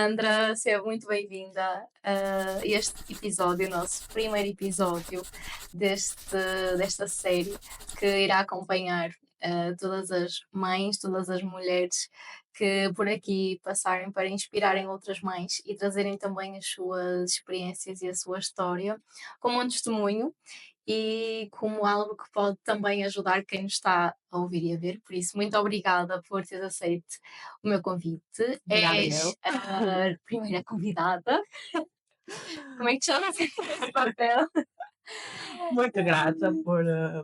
Sandra, seja muito bem-vinda a este episódio, o nosso primeiro episódio desta série que irá acompanhar todas as mães, todas as mulheres que por aqui passarem para inspirarem outras mães e trazerem também as suas experiências e a sua história como um testemunho e como algo que pode também ajudar quem nos está a ouvir e a ver. Por isso, muito obrigada por teres aceito o meu convite. Obrigada És eu. a primeira convidada. Como é que te chamas esse papel? Muito grata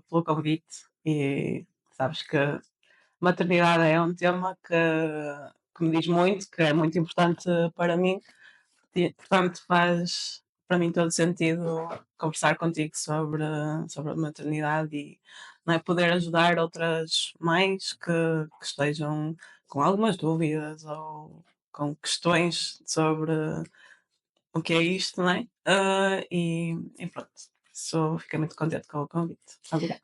pelo convite e sabes que maternidade é um tema que me diz muito, que é muito importante para mim e, portanto, faz para mim todo sentido conversar contigo sobre a maternidade e não é, poder ajudar outras mães que estejam com algumas dúvidas ou com questões sobre o que é isto, não é? E pronto, fiquei muito contente com o convite. Obrigada.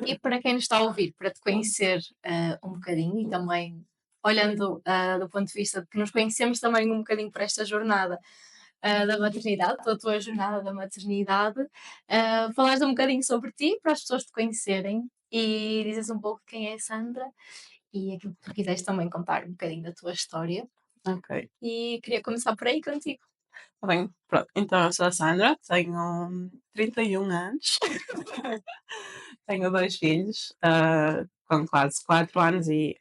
E para quem nos está a ouvir, para te conhecer um bocadinho e também olhando do ponto de vista de que nos conhecemos também um bocadinho para esta jornada da maternidade, pela tua jornada da maternidade, falares um bocadinho sobre ti, para as pessoas te conhecerem e dizes um pouco quem é a Sandra e aquilo que tu quiseres também contar um bocadinho da tua história. Ok, E queria começar por aí contigo. está bem. Pronto. Então, eu sou a Sandra, tenho 31 anos, tenho dois filhos, com quase 4 anos e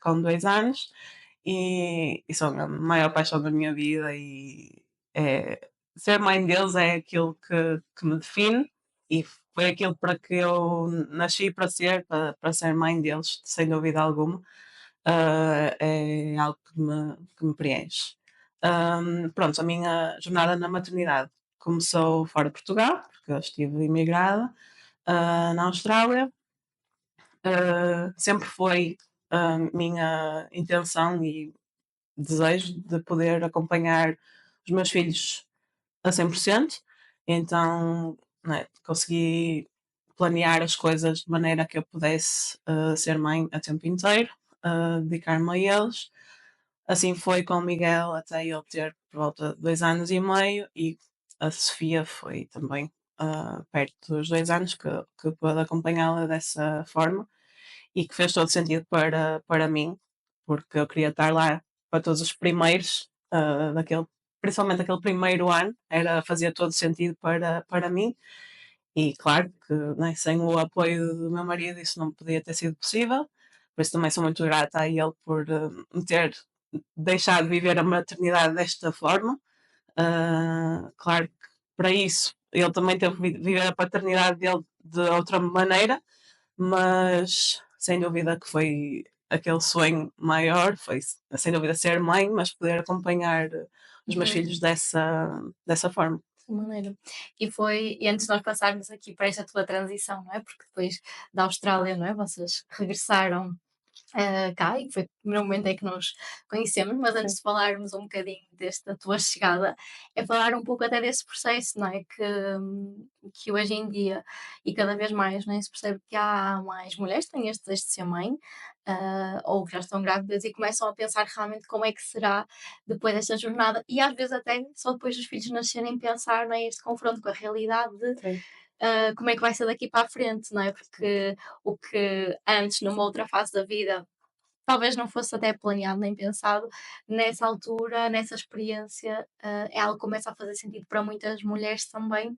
com 2 anos, e são a maior paixão da minha vida. E ser mãe deles é aquilo que me define, e foi aquilo para que eu nasci para ser, para ser mãe deles, sem dúvida alguma. É algo que me preenche. Pronto, a minha jornada na maternidade começou fora de Portugal, porque eu estive imigrada, na Austrália. Sempre foi a minha intenção e desejo de poder acompanhar os meus filhos a 100%. Então, né, consegui planear as coisas de maneira que eu pudesse ser mãe a tempo inteiro, dedicar-me a eles. Assim foi com o Miguel até ele ter por volta de 2 anos e meio, e a Sofia foi também perto dos 2 anos que pude acompanhá-la dessa forma, e que fez todo sentido para mim, porque eu queria estar lá para todos os primeiros, principalmente aquele primeiro ano, fazia todo sentido para mim. E claro que, né, sem o apoio do meu marido isso não podia ter sido possível, por isso também sou muito grata a ele por me ter deixado viver a maternidade desta forma. Claro que para isso ele também teve que viver a paternidade dele de outra maneira, mas sem dúvida que foi aquele sonho maior, foi sem dúvida ser mãe, mas poder acompanhar os meus Uhum. filhos dessa forma. De maneira. E antes de nós passarmos aqui para esta tua transição, não é? Porque depois da Austrália, não é? Vocês regressaram cá e foi o primeiro momento em que nos conhecemos, mas antes Sim. de falarmos um bocadinho desta tua chegada, é falar um pouco até desse processo, não é? Que hoje em dia, e cada vez mais, não é? Se percebe que há mais mulheres que têm este desejo de ser mãe, ou que já estão grávidas e começam a pensar realmente como é que será depois desta jornada, e às vezes até só depois dos filhos nascerem pensar, não é? Este confronto com a realidade de Sim. como é que vai ser daqui para a frente, não é? Porque o que antes, numa outra fase da vida, talvez não fosse até planeado nem pensado, nessa altura, nessa experiência, é algo que começa a fazer sentido para muitas mulheres também.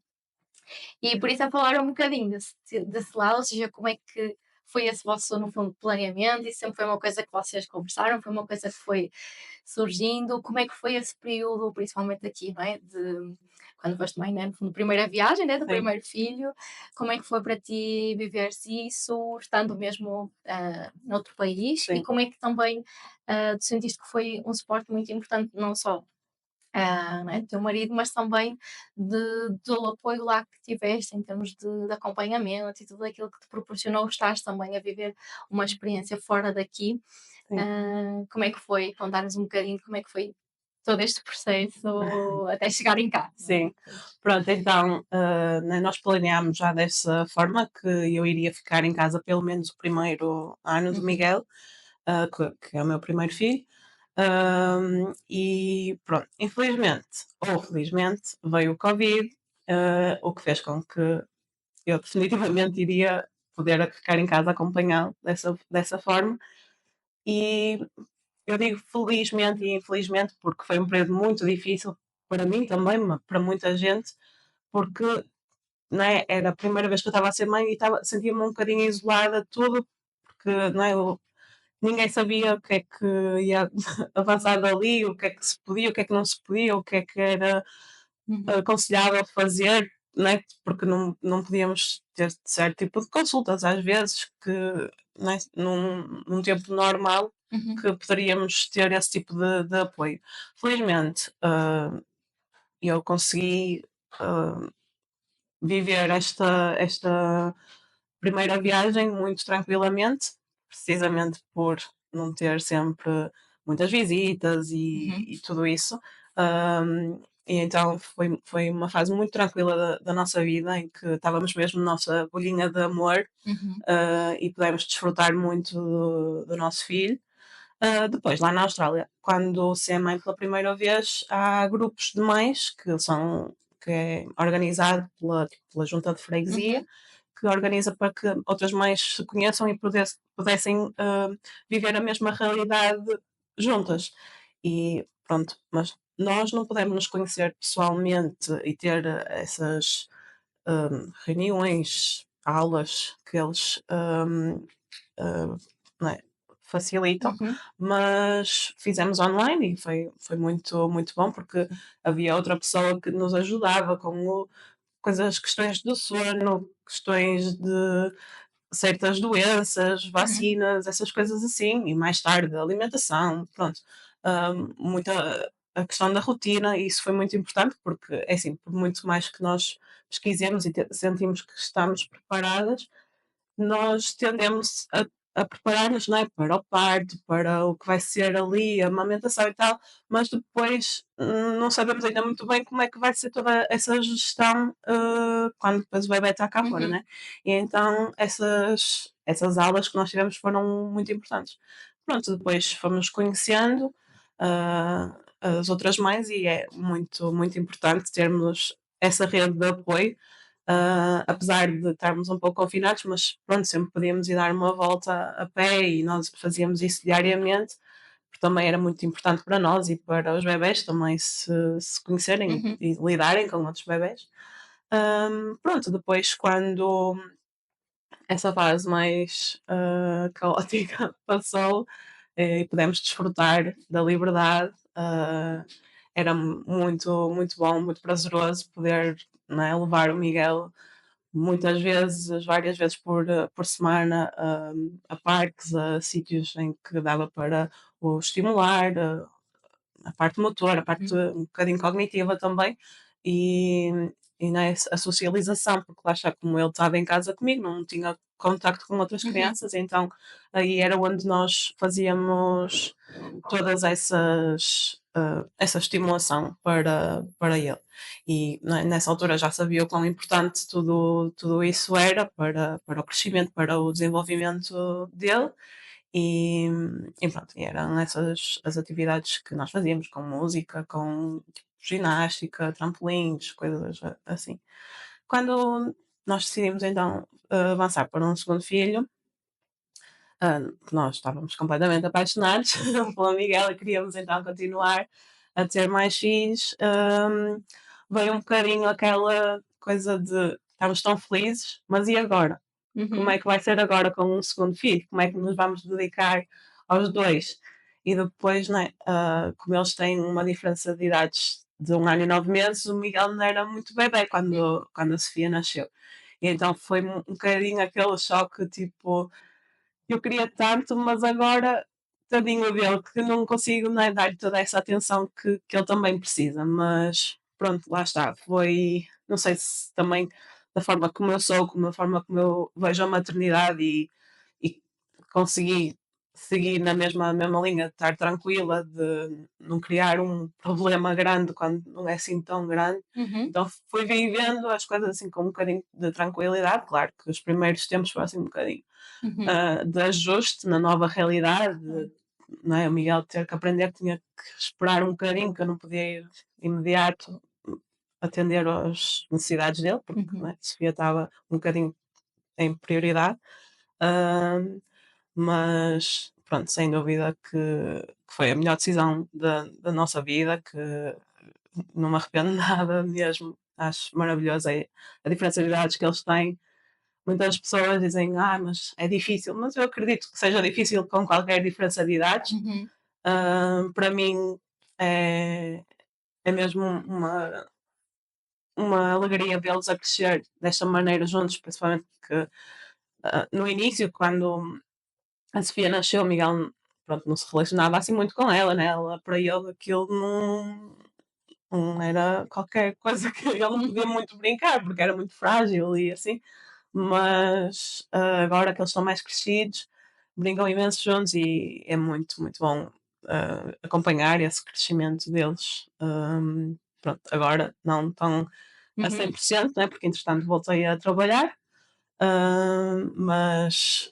E por isso é falar um bocadinho desse lado, ou seja, como é que foi esse vosso, no fundo, planeamento, e sempre foi uma coisa que vocês conversaram, foi uma coisa que foi surgindo, como é que foi esse período, principalmente aqui, não é, de quando foste mãe, né, no fundo, primeira viagem, né, do Sim. primeiro filho, como é que foi para ti viveres isso, estando mesmo, noutro país, e Sim. como é que também, tu sentiste que foi um suporte muito importante, não só não é, do teu marido, mas também do apoio lá que tiveste em termos de acompanhamento e tudo aquilo que te proporcionou estares também a viver uma experiência fora daqui. Sim. Como é que foi? Contar-nos um bocadinho como é que foi todo este processo até chegarem cá, não é? Sim. Pronto, então, né, nós planeámos já dessa forma que eu iria ficar em casa pelo menos o primeiro ano do Uhum, Miguel, que é o meu primeiro filho. E pronto, infelizmente ou felizmente veio o Covid, o que fez com que eu definitivamente iria poder ficar em casa acompanhá-lo dessa forma. E eu digo felizmente e infelizmente porque foi um período muito difícil para mim também, mas para muita gente, porque não é, era a primeira vez que eu estava a ser mãe e sentia-me um bocadinho isolada de tudo, porque não é, ninguém sabia o que é que ia avançar dali, o que é que se podia, o que é que não se podia, o que é que era Uhum. aconselhável fazer, né? Porque não podíamos ter certo tipo de consultas, às vezes, que né, num tempo normal Uhum. que poderíamos ter esse tipo de apoio. Felizmente, eu consegui uh, viver esta primeira viagem muito tranquilamente, precisamente por não ter sempre muitas visitas Uhum. e tudo isso. E então foi uma fase muito tranquila da nossa vida, em que estávamos mesmo na nossa bolhinha de amor, Uhum. e pudemos desfrutar muito do nosso filho. Depois, lá na Austrália, quando se é mãe pela primeira vez, há grupos de mães que é organizado pela junta de freguesia, Uhum. que organiza para que outras mães se conheçam e pudessem viver a mesma realidade juntas. E pronto, mas nós não podemos nos conhecer pessoalmente e ter essas reuniões, aulas que eles ah, não é, facilitam, Uhum. mas fizemos online e foi muito, muito bom porque havia outra pessoa que nos ajudava com questões do sono, questões de certas doenças, Uhum. vacinas, essas coisas assim, e mais tarde alimentação, pronto. Muita a questão da rotina, e isso foi muito importante, porque é assim, por muito mais que nós pesquisemos e sentimos que estamos preparadas, nós tendemos a preparar-nos, não é, para o parto, para o que vai ser ali, a amamentação e tal, mas depois não sabemos ainda muito bem como é que vai ser toda essa gestão quando depois o bebê está cá fora, Uhum. né? E então essas aulas que nós tivemos foram muito importantes. Pronto, depois fomos conhecendo as outras mães e é muito, muito importante termos essa rede de apoio, apesar de estarmos um pouco confinados, mas pronto, sempre podíamos ir dar uma volta a pé e nós fazíamos isso diariamente, porque também era muito importante para nós e para os bebés também se conhecerem Uhum. e lidarem com outros bebés. Pronto, depois quando essa fase mais caótica passou e pudemos desfrutar da liberdade, era muito, muito bom, muito prazeroso poder, não é, levar o Miguel muitas vezes, várias vezes por semana, a parques, a sítios em que dava para o estimular, a parte motora, a parte Uhum. um bocadinho cognitiva também, e, e né, a socialização, porque lá está, como ele estava em casa comigo, não tinha contacto com outras Uhum. crianças, então aí era onde nós fazíamos todas essa estimulação para ele. E né, nessa altura já sabia o quão importante tudo isso era para o crescimento, para o desenvolvimento dele. E, e pronto, e eram essas as atividades que nós fazíamos, com música, com tipo, ginástica, trampolins, coisas assim. Quando nós decidimos então avançar para um segundo filho, que nós estávamos completamente apaixonados pela Miguel e queríamos então continuar a ter mais filhos, veio um bocadinho aquela coisa de estamos tão felizes, mas e agora? Como Uhum. é que vai ser agora com um segundo filho? Como é que nos vamos dedicar aos dois? E depois, né, como eles têm uma diferença de idades de 1 ano e 9 meses, o Miguel não era muito bebê quando a Sofia nasceu. E então foi um bocadinho aquele choque, tipo, eu queria tanto, mas agora, tadinho dele, que não consigo, né, dar-lhe toda essa atenção que ele também precisa. Mas pronto, lá está. Foi, não sei se também da forma como eu sou, como a forma como eu vejo a maternidade e consegui seguir na mesma linha, de estar tranquila, de não criar um problema grande quando não é assim tão grande. Uhum. Então fui vivendo as coisas assim com um bocadinho de tranquilidade. Claro que os primeiros tempos foram assim um bocadinho Uhum. de ajuste na nova realidade, não é? O Miguel ter que aprender que tinha que esperar um bocadinho, que eu não podia ir imediato atender às necessidades dele, porque Uhum. não é? A Sofia estava um bocadinho em prioridade. Mas pronto, sem dúvida que foi a melhor decisão da nossa vida, que não me arrependo nada mesmo, acho maravilhoso a diferença de idades que eles têm. Muitas pessoas dizem, mas é difícil, mas eu acredito que seja difícil com qualquer diferença de idades. Uhum. Para mim é, é mesmo uma alegria vê-los a crescer desta maneira juntos, principalmente que no início, quando a Sofia nasceu, o Miguel pronto, não se relacionava assim muito com ela, né? Ela, para ele aquilo não era qualquer coisa que ele não podia muito brincar, porque era muito frágil e assim. Mas agora que eles estão mais crescidos, brincam imenso juntos e é muito, muito bom acompanhar esse crescimento deles. Pronto, agora não estão a Uhum. 100%, né? Porque entretanto voltei a trabalhar, mas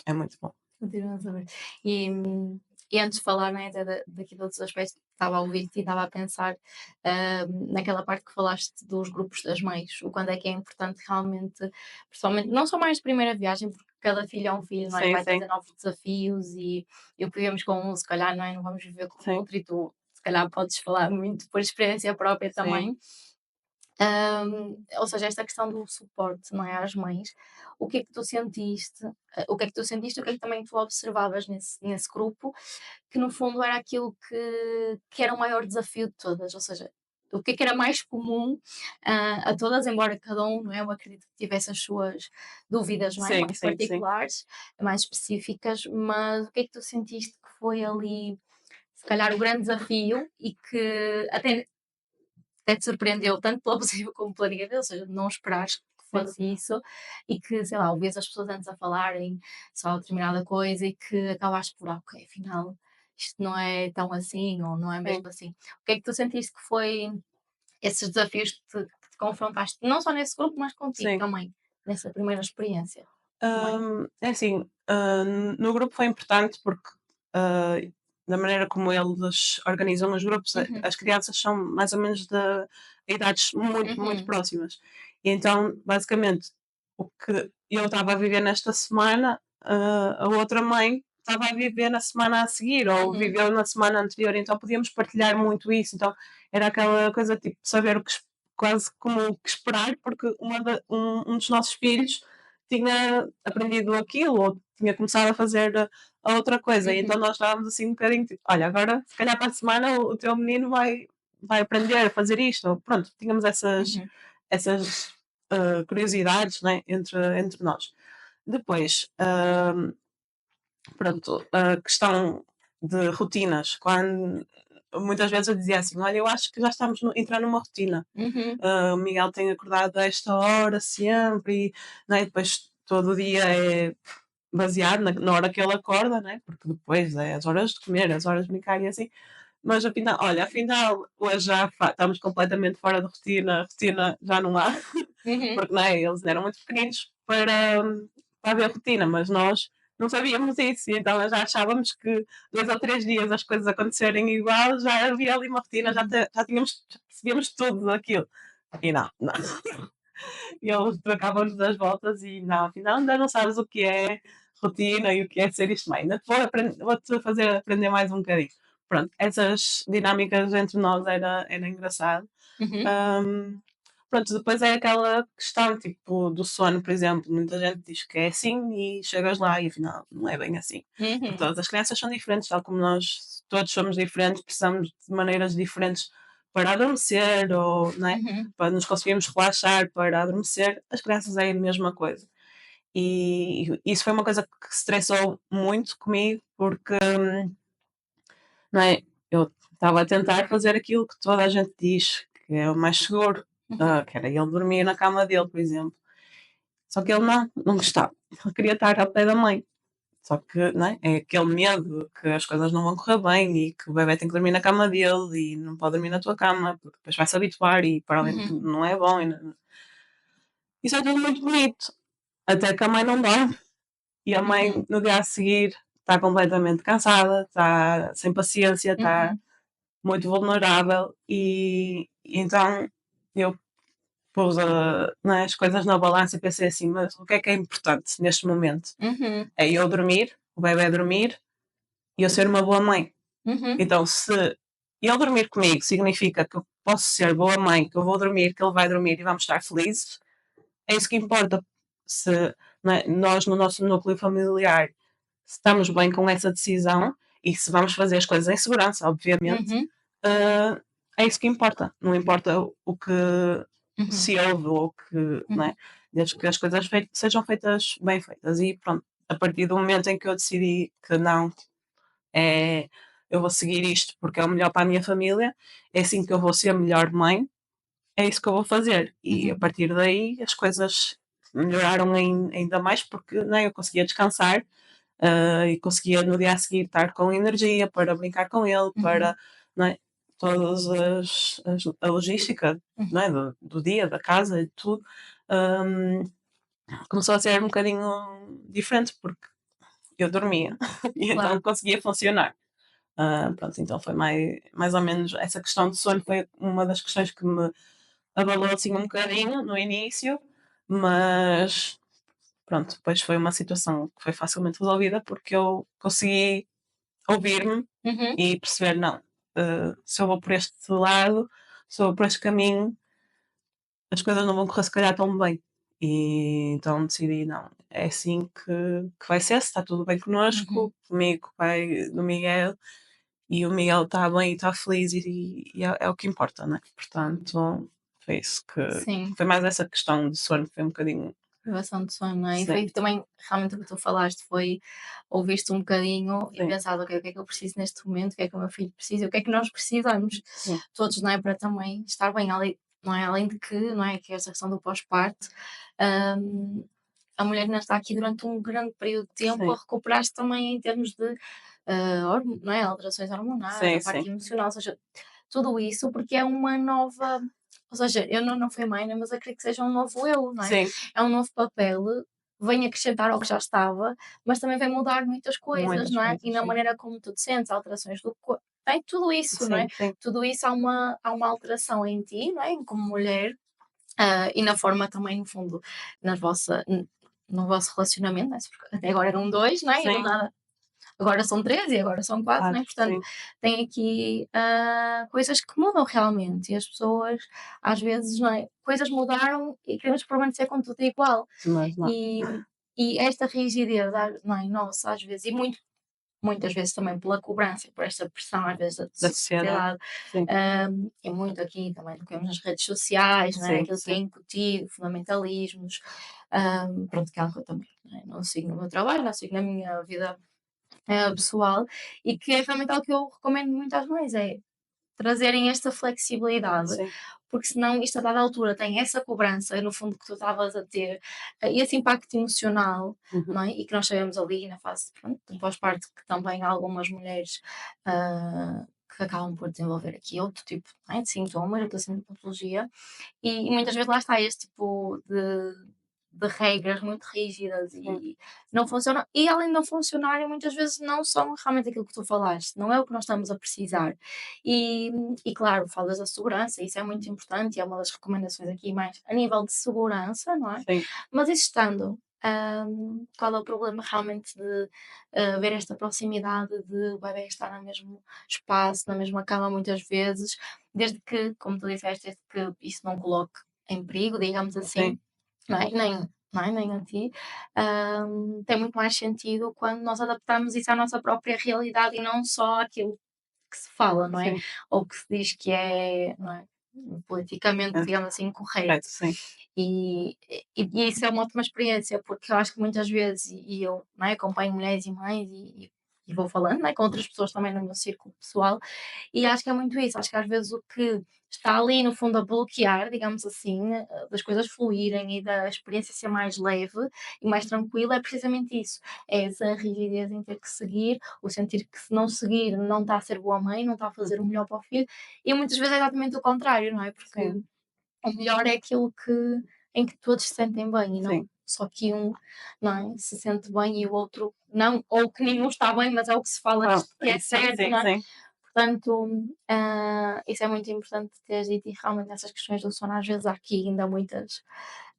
é muito bom. Continuas a ver. E, e antes de falar, né, daqui de outros aspectos, estava a ouvir-te e estava a pensar naquela parte que falaste dos grupos das mães, o quando é que é importante realmente, principalmente, não só mais de primeira viagem, porque cada filho é um filho, não é? Sim, Vai sim, trazer novos desafios e o que vivemos com um, se calhar, não é? Não vamos viver com o sim, outro e tu, se calhar, podes falar muito por experiência própria sim. também. Ou seja, esta questão do suporte, não é, às mães, o que é que tu sentiste? O que é que tu sentiste? O que é que também tu observavas nesse grupo, que no fundo era aquilo que era o maior desafio de todas? Ou seja, o que é que era mais comum a todas, embora cada um, não é? Eu acredito que tivesse as suas dúvidas, não é? Sim, Mais sim, sim. particulares, mais específicas, mas o que é que tu sentiste que foi ali, se calhar, o grande desafio e que até te surpreendeu tanto pela possível como pela negativa, ou seja, não esperares que Sim, fosse isso e que, sei lá, ouvias as pessoas antes a falarem só determinada coisa e que acabaste por, ok, afinal isto não é tão assim ou não é sim. mesmo assim. O que é que tu sentiste que foi esses desafios que te confrontaste, não só nesse grupo, mas contigo Sim. também, nessa primeira experiência de mãe? É assim, no grupo foi importante porque, ah, da maneira como eles organizam os grupos, Uhum, as crianças são mais ou menos de idades muito, muito uhum, próximas. E então, basicamente, o que eu estava a viver nesta semana, a outra mãe estava a viver na semana a seguir, ou uhum, viveu na semana anterior, então podíamos partilhar muito isso. Então, era aquela coisa tipo, saber o que, quase como o que esperar, porque um dos nossos filhos tinha aprendido aquilo ou tinha começado a fazer a outra coisa. E então uhum, nós estávamos assim um bocadinho tipo, olha, agora se calhar para a semana o teu menino vai aprender a fazer isto. Ou, pronto, tínhamos uhum, essas curiosidades, né, entre nós. Depois, pronto, a questão de rotinas, quando muitas vezes eu dizia assim, olha, eu acho que já estamos a entrar numa rotina. uhum, O Miguel tem acordado a esta hora sempre e, né, depois todo o dia é baseado na hora que ele acorda, né? Porque depois é as horas de comer, as horas de brincar e assim. Mas afinal, olha, afinal, hoje já estamos completamente fora de rotina, rotina já não há, uhum, porque né, eles eram muito pequeninos para haver rotina, mas nós não sabíamos isso, e então já achávamos que 2 ou 3 dias as coisas acontecerem igual, já havia ali uma rotina, uhum, já tínhamos, já percebíamos tudo daquilo. E não, não. E eles trocavam-nos as voltas e não, afinal ainda não sabes o que é rotina e o que é ser isto bem. Ainda vou-te fazer aprender mais um bocadinho. Pronto, essas dinâmicas entre nós era engraçado. uhum, Hum, pronto, depois é aquela questão tipo do sono, por exemplo. Muita gente diz que é assim e chegas lá e afinal não é bem assim. Porque uhum, todas as crianças são diferentes, tal como nós todos somos diferentes, precisamos de maneiras diferentes para adormecer ou né, uhum, para nos conseguirmos relaxar para adormecer. As crianças é a mesma coisa. E isso foi uma coisa que se estressou muito comigo porque não é, eu estava a tentar fazer aquilo que toda a gente diz que é o mais seguro, uhum, que era ele dormir na cama dele, por exemplo. Só que ele não gostava. Ele queria estar ao pé da mãe. Só que, não é aquele medo que as coisas não vão correr bem e que o bebé tem que dormir na cama dele e não pode dormir na tua cama, porque depois vai se habituar e para além de uhum, tudo não é bom. Isso é tudo muito bonito. Até que a mãe não dorme e a mãe uhum. no dia a seguir está completamente cansada, está sem paciência, está Uhum. muito vulnerável e então eu pus né, as coisas na balança e pensei assim, mas o que é importante neste momento? Uhum. É eu dormir, o bebê dormir e eu ser uma boa mãe. Uhum. Então, se ele dormir comigo significa que eu posso ser boa mãe, que eu vou dormir, que ele vai dormir e vamos estar felizes, é isso que importa. Se né, nós, no nosso núcleo familiar, se estamos bem com essa decisão e se vamos fazer as coisas em segurança, obviamente, Uhum. é isso que importa. Não importa o que Uhum. se ouve ou que, né, Uhum. desde que as coisas sejam feitas bem feitas. E pronto, a partir do momento em que eu decidi que não, é, eu vou seguir isto porque é o melhor para a minha família, é assim que eu vou ser a melhor mãe, é isso que eu vou fazer. E a Uhum. partir daí as coisas melhoraram ainda mais porque né, eu conseguia descansar e conseguia no dia a seguir estar com energia para brincar com ele, Uhum. para não é, todas a logística não Uhum. é, do dia, da casa e tudo. hum, Começou a ser um bocadinho diferente porque eu dormia e então Claro. conseguia funcionar. Pronto, então foi mais ou menos essa questão do sono foi uma das questões que me abalou assim um bocadinho no início, mas pronto, depois foi uma situação que foi facilmente resolvida porque eu consegui ouvir-me Uhum. e perceber, não, se eu vou por este lado, se eu vou por este caminho, as coisas não vão correr se calhar tão bem. E então decidi, não, é assim que vai ser, se está tudo bem Uhum. connosco, comigo, com o pai do Miguel, e o Miguel está bem e está feliz e é o que importa, né? Portanto, foi isso que Sim. foi mais essa questão de sono, foi um bocadinho, Privação de sono, não é? E sim, foi também realmente o que tu falaste, foi ouviste um bocadinho e sim, pensaste: "Ok, o que é que eu preciso neste momento? O que é que o meu filho precisa? O que é que nós precisamos sim, todos, não é? Para também estar bem." Além, não é? Além de que, não é? Que essa questão do pós-parto, hum, a mulher ainda está aqui durante um grande período de tempo sim, a recuperar-se também em termos de, não é? Alterações hormonais, sim, a sim, parte emocional, ou seja, tudo isso porque é uma nova, ou seja, eu não fui mãe, né, mas acredito que seja um novo eu, não é? sim, É um novo papel, vem acrescentar ao que já estava, mas também vem mudar muitas coisas, muitas não é? E coisas, na sim, maneira como tu te sentes, alterações do corpo, tem tudo isso, não é? sim, sim, Tudo isso há uma alteração em ti, não é? Como mulher, e na forma também, no fundo, no vosso relacionamento, não é? Porque até agora eram dois, não é? E do sim, nada agora são 3 e agora são 4, claro, né, portanto, sim, tem aqui, coisas que mudam realmente e as pessoas, às vezes, não é, coisas mudaram e queremos permanecer com tudo igual. mas não, E esta rigidez, não é, nossa, às vezes, e muitas vezes também pela cobrança, por esta pressão, às vezes, da da sociedade, sociedade, sim, e muito aqui também do que vemos nas redes sociais, não é, sim, aquilo que é sim, incutido, fundamentalismos, pronto, que é algo que eu também, não sigo no meu trabalho, não sigo na minha vida pessoal, e que é realmente algo que eu recomendo muito às mães, é trazerem esta flexibilidade, sim, porque senão isto a dada altura tem essa cobrança, no fundo, que tu estavas a ter, e esse impacto emocional, uhum, não é? E que nós sabemos ali na fase, pronto, do pós-parto que também há algumas mulheres que acabam por desenvolver aqui outro tipo, não é, de sintomas, outra sintomatologia, e muitas vezes lá está este tipo de regras muito rígidas sim, e não funcionam. E além de não funcionarem, muitas vezes não são realmente aquilo que tu falaste, não é o que nós estamos a precisar. E, e claro, falas da segurança, isso é muito importante e é uma das recomendações aqui mais a nível de segurança, não é? sim, Mas isso estando, qual é o problema realmente de haver esta proximidade de o bebé estar no mesmo espaço, na mesma cama muitas vezes, desde que, como tu disseste, desde que isso não coloque em perigo, digamos sim, assim, não é? Nem a ti, tem muito mais sentido quando nós adaptamos isso à nossa própria realidade e não só àquilo que se fala, não é? sim, Ou que se diz que é, não é? Politicamente, é digamos assim, correto, correto. sim, E isso é uma ótima experiência, porque eu acho que muitas vezes, e eu, não é, acompanho mulheres e mães e vou falando, não é, com outras pessoas também no meu círculo pessoal, e acho que é muito isso. Acho que às vezes o que está ali no fundo a bloquear, digamos assim, das coisas fluírem e da experiência ser mais leve e mais tranquila, é precisamente isso. É essa rigidez em ter que seguir, o sentir que se não seguir não está a ser boa mãe, não está a fazer o uhum, melhor para o filho, e muitas vezes é exatamente o contrário, não é? Porque sim, o melhor é aquilo em que todos se sentem bem e não sim. só que um, não é, se sente bem e o outro não, ou que nenhum está bem, mas é o que se fala Pronto, que é sim, certo, sim, não é? sim. Portanto, isso é muito importante teres dito e realmente nessas questões do sono às vezes há aqui ainda muitas,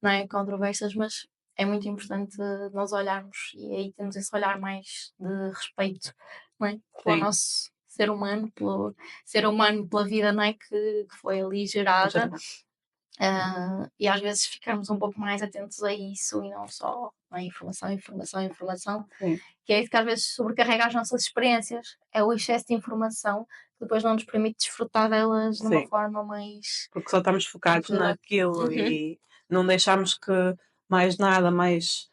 não é, controvérsias, mas é muito importante nós olharmos e aí temos esse olhar mais de respeito, não é, pelo Sim, nosso ser humano, pelo ser humano, pela vida, não é, que foi ali com gerada, certeza. e às vezes ficarmos um pouco mais atentos a isso e não só a informação, informação, informação, Sim, que é isso que às vezes sobrecarrega as nossas experiências, é o excesso de informação que depois não nos permite desfrutar delas de uma sim. forma mais Porque só estamos focados profunda. naquilo Uhum, e não deixamos que mais nada, mais,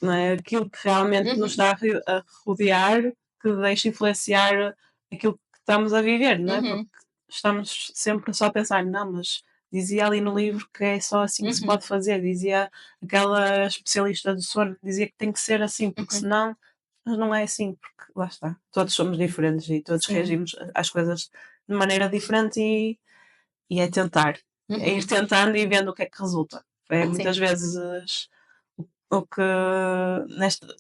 não é, aquilo que realmente nos uhum, está a rodear, que deixe influenciar aquilo que estamos a viver, não é? Porque uhum, estamos sempre só a pensar, não, mas dizia ali no livro que é só assim que se uhum, pode fazer, dizia aquela especialista do sono que dizia que tem que ser assim, porque uhum. senão, mas não é assim, porque lá está, todos somos diferentes e todos Sim. reagimos às coisas de maneira diferente e é tentar, é ir Uhum. tentando e vendo o que é que resulta. É muitas Sim. vezes o que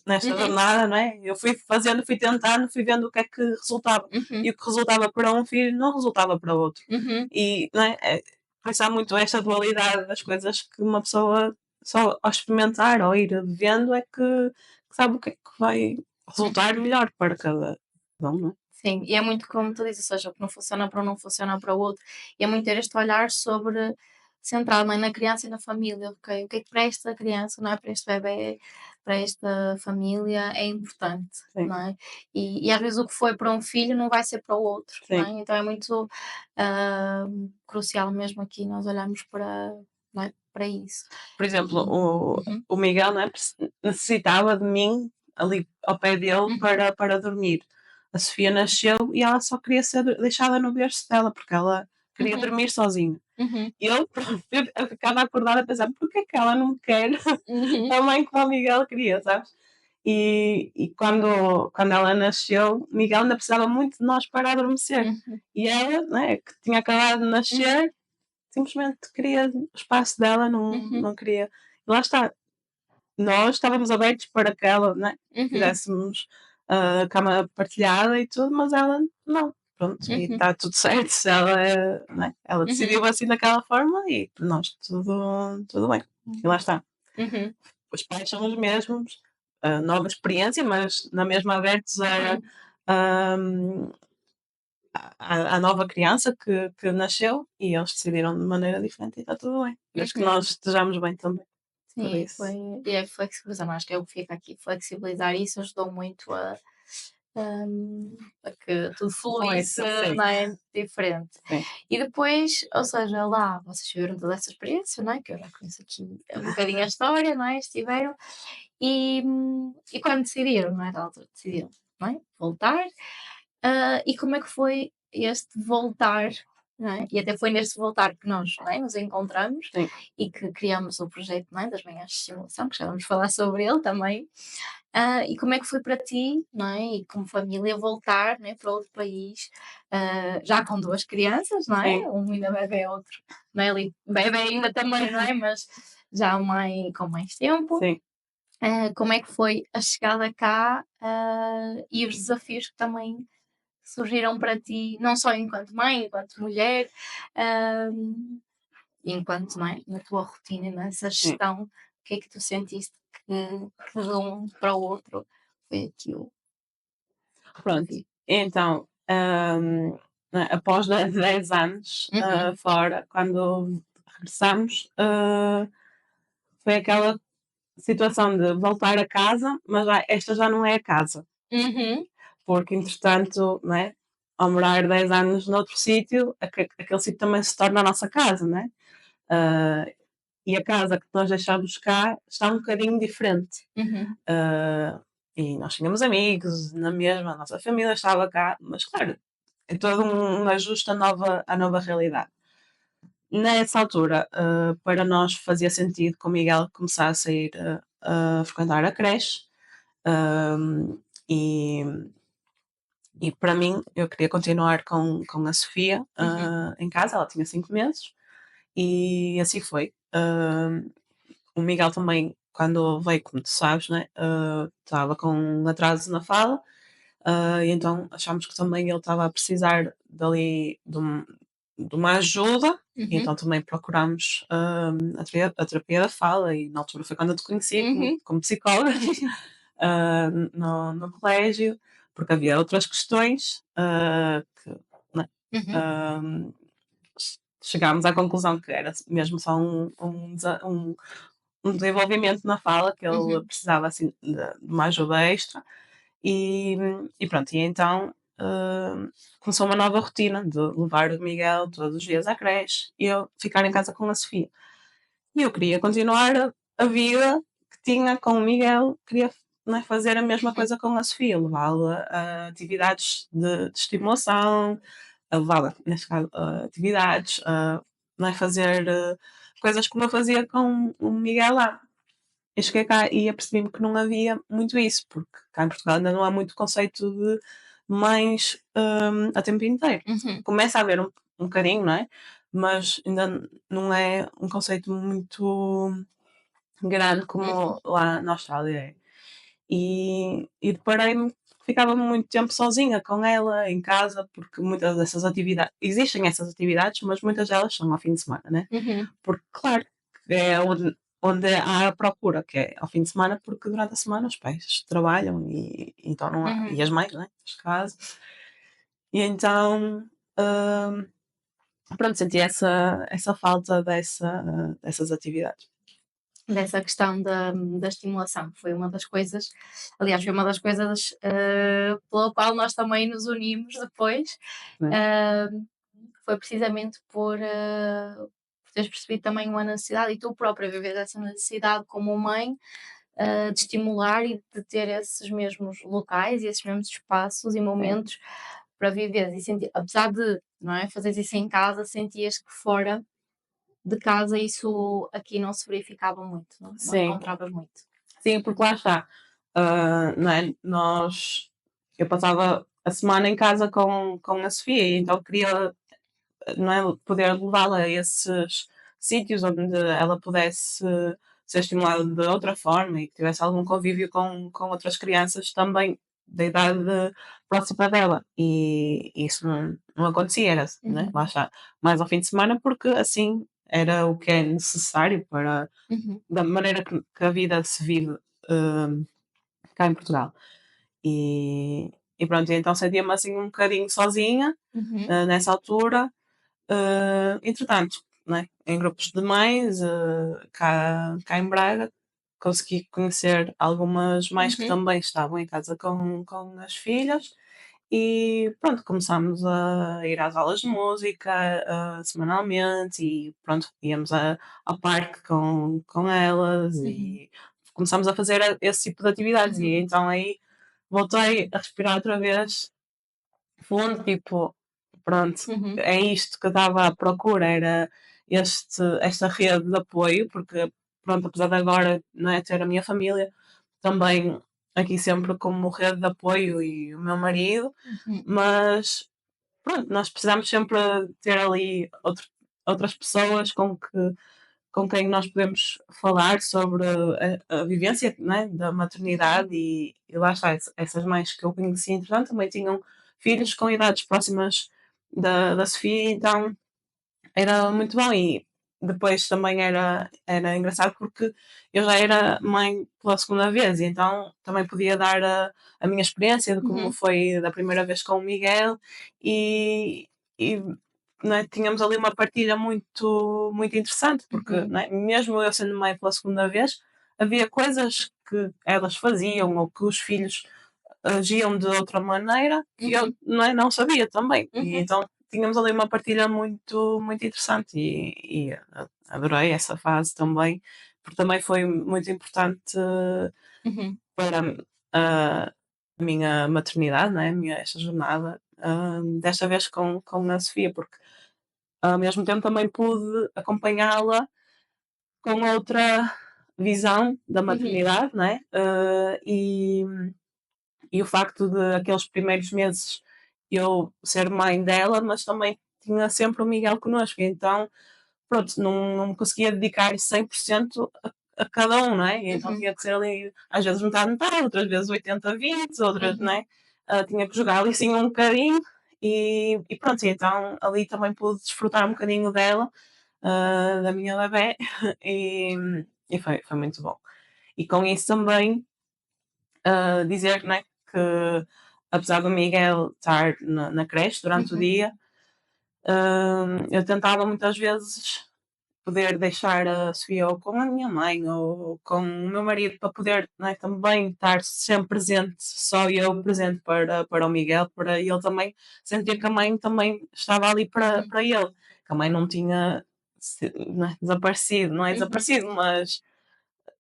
nesta Uhum, jornada, não é? Eu fui fazendo, fui tentando, fui vendo o que é que resultava. uhum, E o que resultava para um filho não resultava para outro. uhum. E não é? Por isso há muito esta dualidade das coisas que uma pessoa só ao experimentar ou ir vendo é que sabe o que é que vai resultar melhor para cada um, não é? Sim, e é muito como tu dizes, ou seja, o que não funciona para um não funciona para o outro. E é muito ter este olhar sobre centrado, não é, na criança e na família, ok? O que é que para esta criança, não é? Para este bebé, para esta família é importante, Sim, não é? E às vezes o que foi para um filho não vai ser para o outro, não é? sim. Então é muito crucial mesmo aqui nós olharmos para, não é? Para isso. Por exemplo, E, uhum, o Miguel, né, necessitava de mim ali ao pé dele uhum, para dormir. A Sofia nasceu e ela só queria ser deixada no berço dela, porque ela queria uhum, dormir sozinha. uhum, E eu, eu ficava acordada a pensar, porquê é que ela não quer uhum, a mãe como o Miguel queria, sabes? E quando ela nasceu, Miguel ainda precisava muito de nós para adormecer. uhum, E ela, né, que tinha acabado de uhum, nascer, simplesmente queria o espaço dela, uhum, não queria. E lá está, nós estávamos abertos para que ela, né, uhum, fizéssemos a cama partilhada e tudo, mas ela não. Pronto, e uhum, está tudo certo. Se ela, né, ela uhum, decidiu assim daquela forma e para nós tudo bem. E lá está. uhum, Os pais são os mesmos, nova experiência, mas na mesma abertos uhum. a, à nova criança que nasceu e eles decidiram de maneira diferente e está tudo bem. Desde que Uhum. nós estejamos bem também. Por Sim, isso. foi e é flexibilizar, acho que é o que fica aqui, flexibilizar isso ajudou muito a que tudo fluísse, Influência, sim, não é, diferente. sim. E depois, ou seja, lá vocês tiveram toda essa experiência, não é, que eu já conheço aqui um bocadinho a história, não é, estiveram, e quando decidiram, não é, da altura decidiram, não é, voltar, e como é que foi este voltar, não é? E até foi neste voltar que nós, não é, nos encontramos Sim. e que criamos o projeto, não é, das manhãs de simulação, que já vamos falar sobre ele também. E como é que foi para ti, não é? E como família voltar, né, para outro país, já com 2 crianças, não é? Sim, Um ainda bebé, outro, não é ali, bebé ainda também, não é? Mas já com mais tempo. sim. Como é que foi a chegada cá, e os desafios que também surgiram para ti, não só enquanto mãe, enquanto mulher, hum, enquanto, não é, na tua rotina, nessa Sim. gestão, o que é que tu sentiste que de um para o outro foi aqui o Pronto. desafio? Então, né, após 10 anos Uhum, fora, quando regressamos, foi aquela situação de voltar a casa, mas esta já não é a casa. uhum, Porque entretanto, não é? Ao morar 10 anos noutro sítio, aquele sítio também se torna a nossa casa, não é? Ah, e a casa que nós deixámos cá está um bocadinho diferente. uhum, Ah, e nós tínhamos amigos na mesma, a nossa família estava cá, mas claro, é todo um ajuste à nova realidade. Nessa altura, para nós fazia sentido que o Miguel começasse a ir a frequentar a creche. ah, e E para mim, eu queria continuar com a Sofia uhum, em casa, ela tinha 5 meses, e assim foi. O Miguel também quando veio, como tu sabes, né, estava com um atraso na fala, e então achámos que também ele estava a precisar dali de uma ajuda, e Uhum, então também procurámos, a terapia da fala, e na altura foi quando eu te conheci como uhum, como psicóloga, no colégio, porque havia outras questões, que, né, uhum, ah, chegámos à conclusão que era mesmo só um desenvolvimento na fala, que ele uhum, precisava assim de uma ajuda extra, e, e pronto, e então começou uma nova rotina de levar o Miguel todos os dias à creche e eu ficar em casa com a Sofia. E eu queria continuar a vida que tinha com o Miguel, queria, né, fazer a mesma uhum, coisa com a Sofia, levá-la a atividades de estimulação, a levá-la, neste caso, a atividades, né, fazer coisas como eu fazia com o Miguel lá. Eu cheguei cá e apercebi-me que não havia muito isso, porque cá em Portugal ainda não há muito conceito de mães a tempo inteiro. uhum, Começa a haver um bocadinho, não é? Mas ainda não é um conceito muito grande uhum, como lá na Austrália é. E deparei-me que ficava muito tempo sozinha com ela em casa, porque muitas dessas atividades, existem essas atividades, mas muitas delas são ao fim de semana, né? uhum, Porque, claro, é onde há a procura, que é ao fim de semana, porque durante a semana os pais trabalham e então não há, uhum. e as mães, né? Neste caso. E então, hum, pronto, senti essa falta dessas atividades. Dessa questão da estimulação, foi uma das coisas, aliás, foi uma das coisas, pela qual nós também nos unimos depois, Né? hã, foi precisamente por teres percebido também uma necessidade e tu própria viver essa necessidade como mãe, de estimular e de ter esses mesmos locais e esses mesmos espaços e Sim, momentos para viveres e sentir, apesar de, não é, fazeres isso em casa, sentias que fora de casa isso aqui não se verificava muito, não sim, encontravas muito. sim, porque lá está. Não é? Eu passava a semana em casa com a Sofia, e então queria, não é, poder levá-la a esses sítios onde ela pudesse ser estimulada de outra forma e que tivesse algum convívio com outras crianças também da idade próxima dela. E isso não acontecia, era, né, Uhum, lá está, mais ao fim de semana, porque assim era o que é necessário para uhum, da maneira que a vida se vive hum, cá em Portugal. E pronto, e então sentia-me assim um bocadinho sozinha uhum, nessa altura. Entretanto, né, em grupos de mães, cá em Braga, consegui conhecer algumas mães que uhum, também estavam em casa com as filhas e pronto, começámos a ir às aulas de música semanalmente e pronto, íamos ao parque com elas uhum, e começámos a fazer esse tipo de atividades e uhum, então aí voltei a respirar outra vez fundo, tipo, pronto, uhum, é isto que eu estava à procura, era esta rede de apoio, porque, pronto, apesar de agora, não é, ter a minha família, também aqui sempre como rede de apoio e o meu marido, uhum, mas pronto, nós precisamos sempre ter ali outras pessoas com quem nós podemos falar sobre a vivência, né, da uhum, maternidade e lá está, essas mães que eu conheci, entretanto, também tinham filhos com idades próximas da Sofia, então era muito bom e depois também era engraçado porque eu já era mãe pela segunda vez e então também podia dar a minha experiência de como uhum, foi da primeira vez com o Miguel e não é, tínhamos ali uma partilha muito interessante porque uhum, não é, mesmo eu sendo mãe pela segunda vez havia coisas que elas faziam ou que os filhos agiam de outra maneira que eu uhum, não sabia também. E uhum, então tínhamos ali uma partilha muito interessante e adorei essa fase também, porque também foi muito importante uhum, para a minha maternidade, né? Esta jornada, desta vez com a Sofia, porque ao mesmo tempo também pude acompanhá-la com outra visão da uhum, maternidade, né? E o facto de aqueles primeiros meses eu ser mãe dela, mas também tinha sempre o Miguel connosco, então pronto, não me conseguia dedicar 100% a cada um, não é? E então Uhum. tinha que ser ali, às vezes metade-metade, outras vezes 80-20, outras, não Uhum. é? Tinha que jogar ali assim um bocadinho e pronto, e então ali também pude desfrutar um bocadinho dela, da minha bebé, e, e foi muito bom. E com isso também dizer, né, que apesar do Miguel estar na creche durante o Uhum. dia, eu tentava muitas vezes poder deixar a Sofia ou com a minha mãe ou com o meu marido para poder, né, também estar sempre presente, só eu presente para o Miguel, para ele também sentir que a mãe também estava ali Uhum. para ele, que a mãe não tinha né, desaparecido, não é Uhum. desaparecido, mas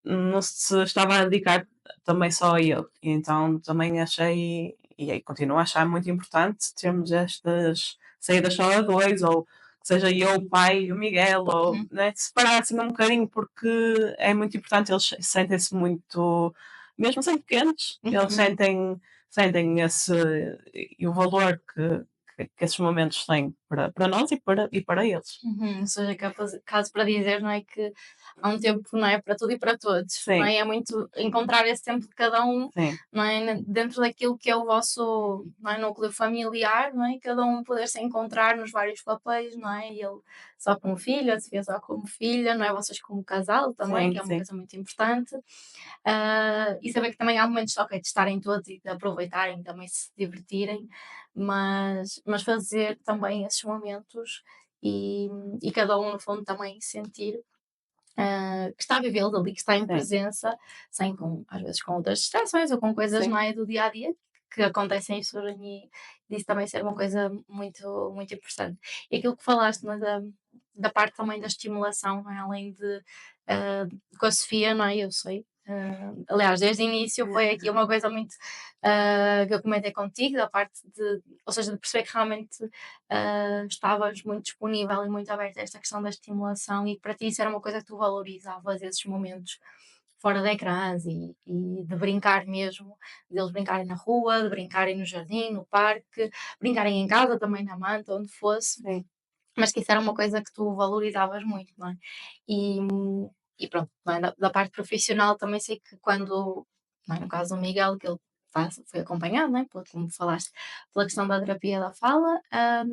não se estava a dedicar também só a ele. E então também achei, e aí continuo a achar muito importante termos estas saídas só a dois, ou que seja eu, o pai e o Miguel, ou Uhum. né, separar assim um bocadinho, porque é muito importante, eles sentem-se muito, mesmo sendo pequenos, eles Uhum. sentem esse, e o valor que esses momentos têm para nós e para eles. Uhum. Ou seja, caso para dizer, não é, que há um tempo, não é, para tudo e para todos, não Sim, é? É muito encontrar esse tempo de cada um, sim, não é, dentro daquilo que é o vosso, não é, núcleo familiar, não é? Cada um poder se encontrar nos vários papéis, não é? Ele só como filho, a Sofia só como filha, não é? Vocês como casal também, sim, que é uma sim, coisa muito importante. E saber que também há momentos, ok, de estarem todos e de aproveitarem, também se divertirem, mas fazer também esses momentos e, e cada um, no fundo, também sentir que está a vivê-los ali, que está em sim, presença, sem às vezes com outras distrações ou com coisas sim, não é, do dia a dia que acontecem e surgem e isso também ser uma coisa muito, muito importante. E aquilo que falaste não é, da parte também da estimulação, não é? Além de com a Sofia, não é? Eu sei. Aliás, desde o início foi aqui uma coisa muito que eu comentei contigo, da parte de, ou seja, de perceber que realmente estavas muito disponível e muito aberta a esta questão da estimulação e que para ti isso era uma coisa que tu valorizavas, esses momentos fora de ecrãs e de brincar mesmo, deles brincarem na rua, de brincarem no jardim, no parque, brincarem em casa também na manta, onde fosse, sim, mas que isso era uma coisa que tu valorizavas muito, não é? E, e pronto, não é? Da parte profissional também sei que quando, não é? No caso do Miguel, que ele foi acompanhado, não é? Como falaste, pela questão da terapia da fala,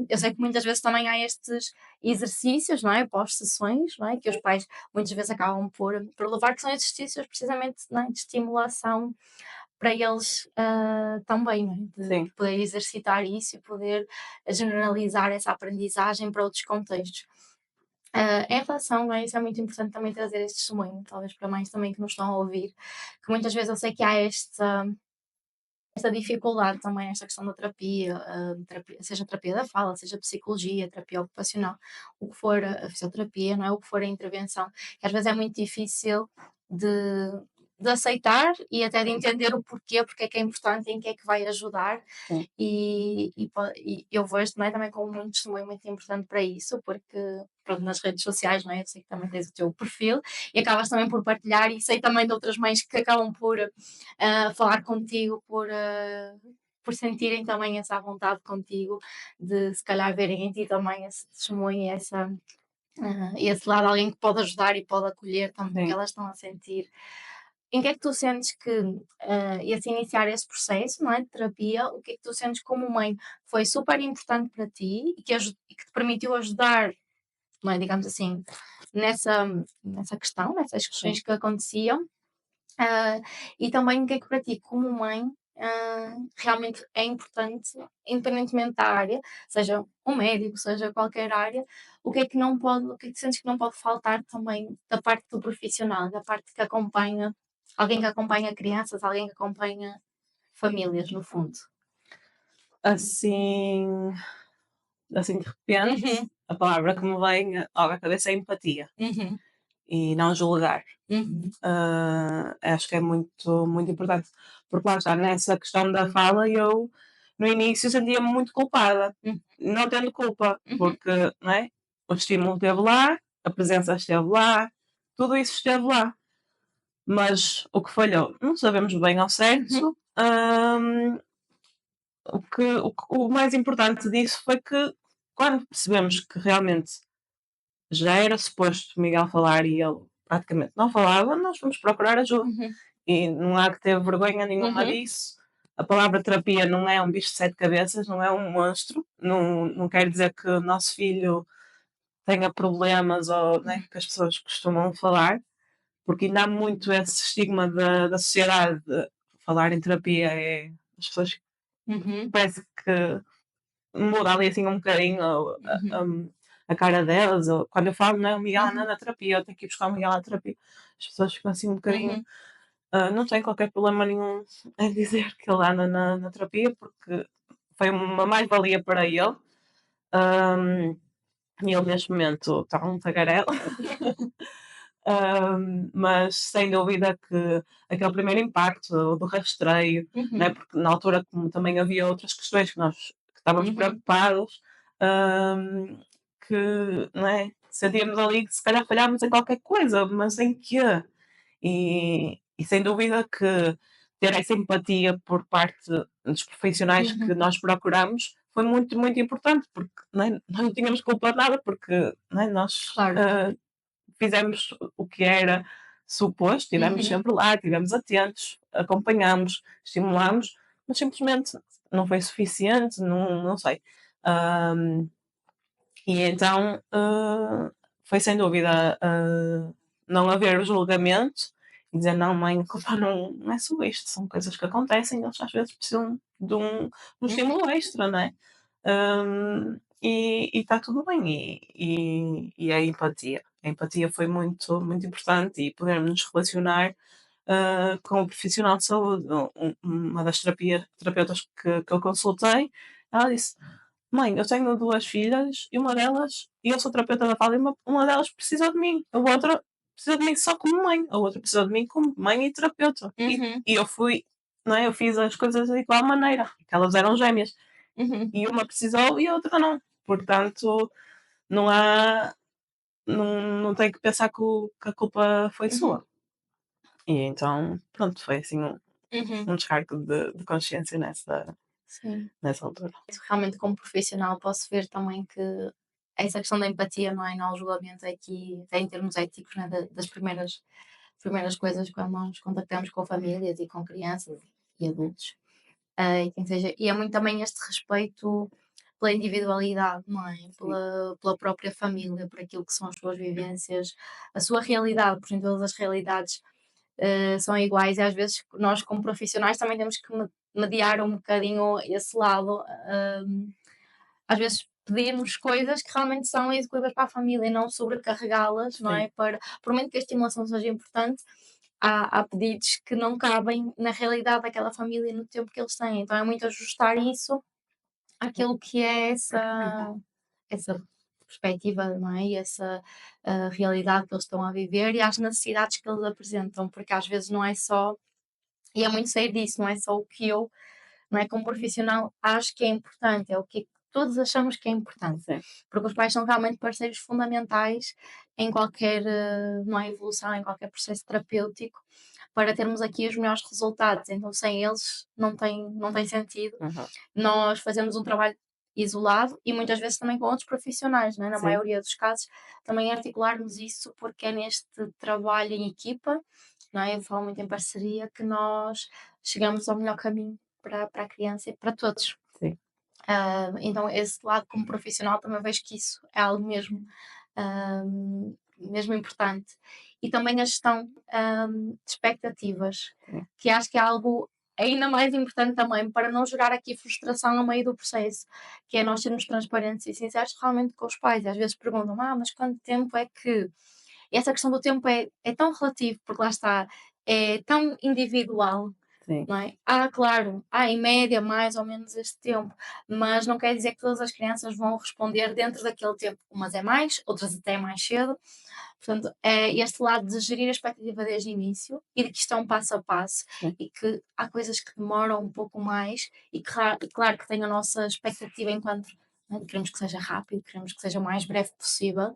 eu sei que muitas vezes também há estes exercícios, não é? Pós-sessões, não é? Que os pais muitas vezes acabam por levar, que são exercícios precisamente, não é? De estimulação para eles também, não é? De sim. poder exercitar isso e poder generalizar essa aprendizagem para outros contextos. Em relação, não é? Isso é muito importante também trazer este testemunho, talvez para mães também que nos estão a ouvir, que muitas vezes eu sei que há esta dificuldade também, esta questão da terapia, seja terapia da fala, seja psicologia, terapia ocupacional, o que for a fisioterapia, não é? O que for a intervenção, que às vezes é muito difícil de, de aceitar e até de entender o porquê, porque é que é importante e em que é que vai ajudar, Sim. e eu vejo não é, também como um testemunho muito importante para isso, porque pronto, nas redes sociais, não é? Eu sei que também tens o teu perfil e acabas também por partilhar, e sei também de outras mães que acabam por falar contigo, por sentirem também essa vontade contigo, de se calhar verem em ti também esse testemunho e esse lado, alguém que pode ajudar e pode acolher também o que Sim. elas estão a sentir. Em que é que tu sentes que, esse iniciar esse processo, não é, de terapia, o que é que tu sentes como mãe foi super importante para ti e que te permitiu ajudar, não é, digamos assim, nessa, nessa questão, nessas Sim. questões que aconteciam, ah, e também o que é que para ti, como mãe, realmente é importante, independentemente da área, seja um médico, seja qualquer área, o que é que não pode, o que é que sentes que não pode faltar também da parte do profissional, da parte que acompanha, alguém que acompanha crianças, alguém que acompanha famílias, no fundo? Assim, assim de repente, Uhum, a palavra que me vem logo à cabeça é empatia uhum, e não julgar. uhum, Acho que é muito, muito importante, porque lá está, nessa questão da fala, eu no início sentia-me muito culpada, uhum, não tendo culpa, uhum, porque não é? O estímulo esteve lá, a presença esteve lá, tudo isso esteve lá. Mas o que falhou, não sabemos bem ao uhum, certo. O mais importante disso foi que, quando percebemos que realmente já era suposto o Miguel falar e ele praticamente não falava, nós fomos procurar ajuda. Uhum. E não há que ter vergonha nenhuma Uhum. disso. A palavra terapia não é um bicho de sete cabeças, não é um monstro, não quer dizer que o nosso filho tenha problemas ou, né, que as pessoas costumam falar, porque ainda há muito esse estigma da sociedade de falar em terapia é as pessoas Uhum. parece que muda ali assim um bocadinho Uhum. a cara delas, ou quando eu falo, não, Miguel anda Uhum. na terapia, eu tenho que ir buscar o Miguel à terapia. As pessoas ficam assim um bocadinho, Uhum. não têm qualquer problema nenhum em dizer que ele anda na terapia, porque foi uma mais-valia para ele. hum, e ele neste momento está um tagarela. Mas sem dúvida que aquele primeiro impacto do rastreio, né, Uhum. porque na altura, como também havia outras questões que nós que estávamos Uhum. preocupados, hum, que né, sentíamos ali que se calhar falhámos em qualquer coisa, mas em quê? E sem dúvida que ter essa empatia por parte dos profissionais que Uhum. nós procuramos foi muito, muito importante, porque né, nós não tínhamos culpa de nada, porque né, nós Claro. fizemos o que era suposto, estivemos Uhum. sempre lá, estivemos atentos, acompanhamos, estimulamos, mas simplesmente não foi suficiente, não sei. Ahm, e então foi sem dúvida não haver o julgamento e dizer não, mãe, a culpa não é só isto, são coisas que acontecem, eles às vezes precisam de um Uhum. estímulo extra, não é? E está tudo bem, e a empatia. A empatia foi muito, muito importante e podermos nos relacionar com o profissional de saúde. Uma das terapeutas que eu consultei, ela disse: Mãe, eu tenho duas filhas e uma delas, e eu sou terapeuta da fala, e uma delas precisa de mim, a outra precisa de mim só como mãe, a outra precisa de mim como mãe e terapeuta. Uhum. E eu fui, não é? Eu fiz as coisas de igual maneira, porque elas eram gêmeas, Uhum. e uma precisou e a outra não. Portanto, não há, não tem que pensar que a culpa foi Uhum. sua. E então, pronto, foi assim Uhum. um descargo de consciência Sim. nessa altura. Realmente, como profissional, posso ver também que essa questão da empatia, não é? Não há julgamento aqui, até em termos éticos, né? Das primeiras coisas quando nós contactamos com famílias e com crianças e adultos. E quem seja, e é muito também este respeito pela individualidade, não é? Sim. Pela própria família, por aquilo que são as suas vivências, a sua realidade, porque nem todas as realidades são iguais e às vezes nós como profissionais também temos que mediar um bocadinho esse lado, às vezes pedirmos coisas que realmente são executivas para a família e não sobrecarregá-las, não Sim. é? Por muito que a estimulação seja importante, há pedidos que não cabem na realidade daquela família e no tempo que eles têm, então é muito ajustar isso àquilo que é essa perspectiva, não é? E essa realidade que eles estão a viver e às necessidades que eles apresentam, porque às vezes não é só, e é muito sair disso, não é só o que eu, não é, como profissional, acho que é importante, é o que todos achamos que é importante, Sim. porque os pais são realmente parceiros fundamentais em qualquer, não é, evolução, em qualquer processo terapêutico, para termos aqui os melhores resultados, então sem eles não tem sentido Uhum. nós fazemos um trabalho isolado e muitas vezes também com outros profissionais, né? Na Sim. maioria dos casos, também articularmos isso porque é neste trabalho em equipa, não é? Eu falo muito em parceria, que nós chegamos ao melhor caminho para a criança e para todos. Sim. Então, esse lado como profissional também vejo que isso é algo mesmo importante. E também a gestão de expectativas, Sim. que acho que é algo ainda mais importante também para não gerar aqui frustração no meio do processo, que é nós sermos transparentes e sinceros realmente com os pais. Às vezes perguntam, mas quanto tempo é que. E essa questão do tempo é tão relativo, porque lá está, é tão individual, Sim. não é? Claro, em média mais ou menos este tempo, mas não quer dizer que todas as crianças vão responder dentro daquele tempo. Umas é mais, outras até é mais cedo. Portanto, é este lado de gerir a expectativa desde o início e de que isto é um passo a passo Sim. e que há coisas que demoram um pouco mais e que, claro, que tem a nossa expectativa enquanto, né, queremos que seja rápido, queremos que seja o mais breve possível,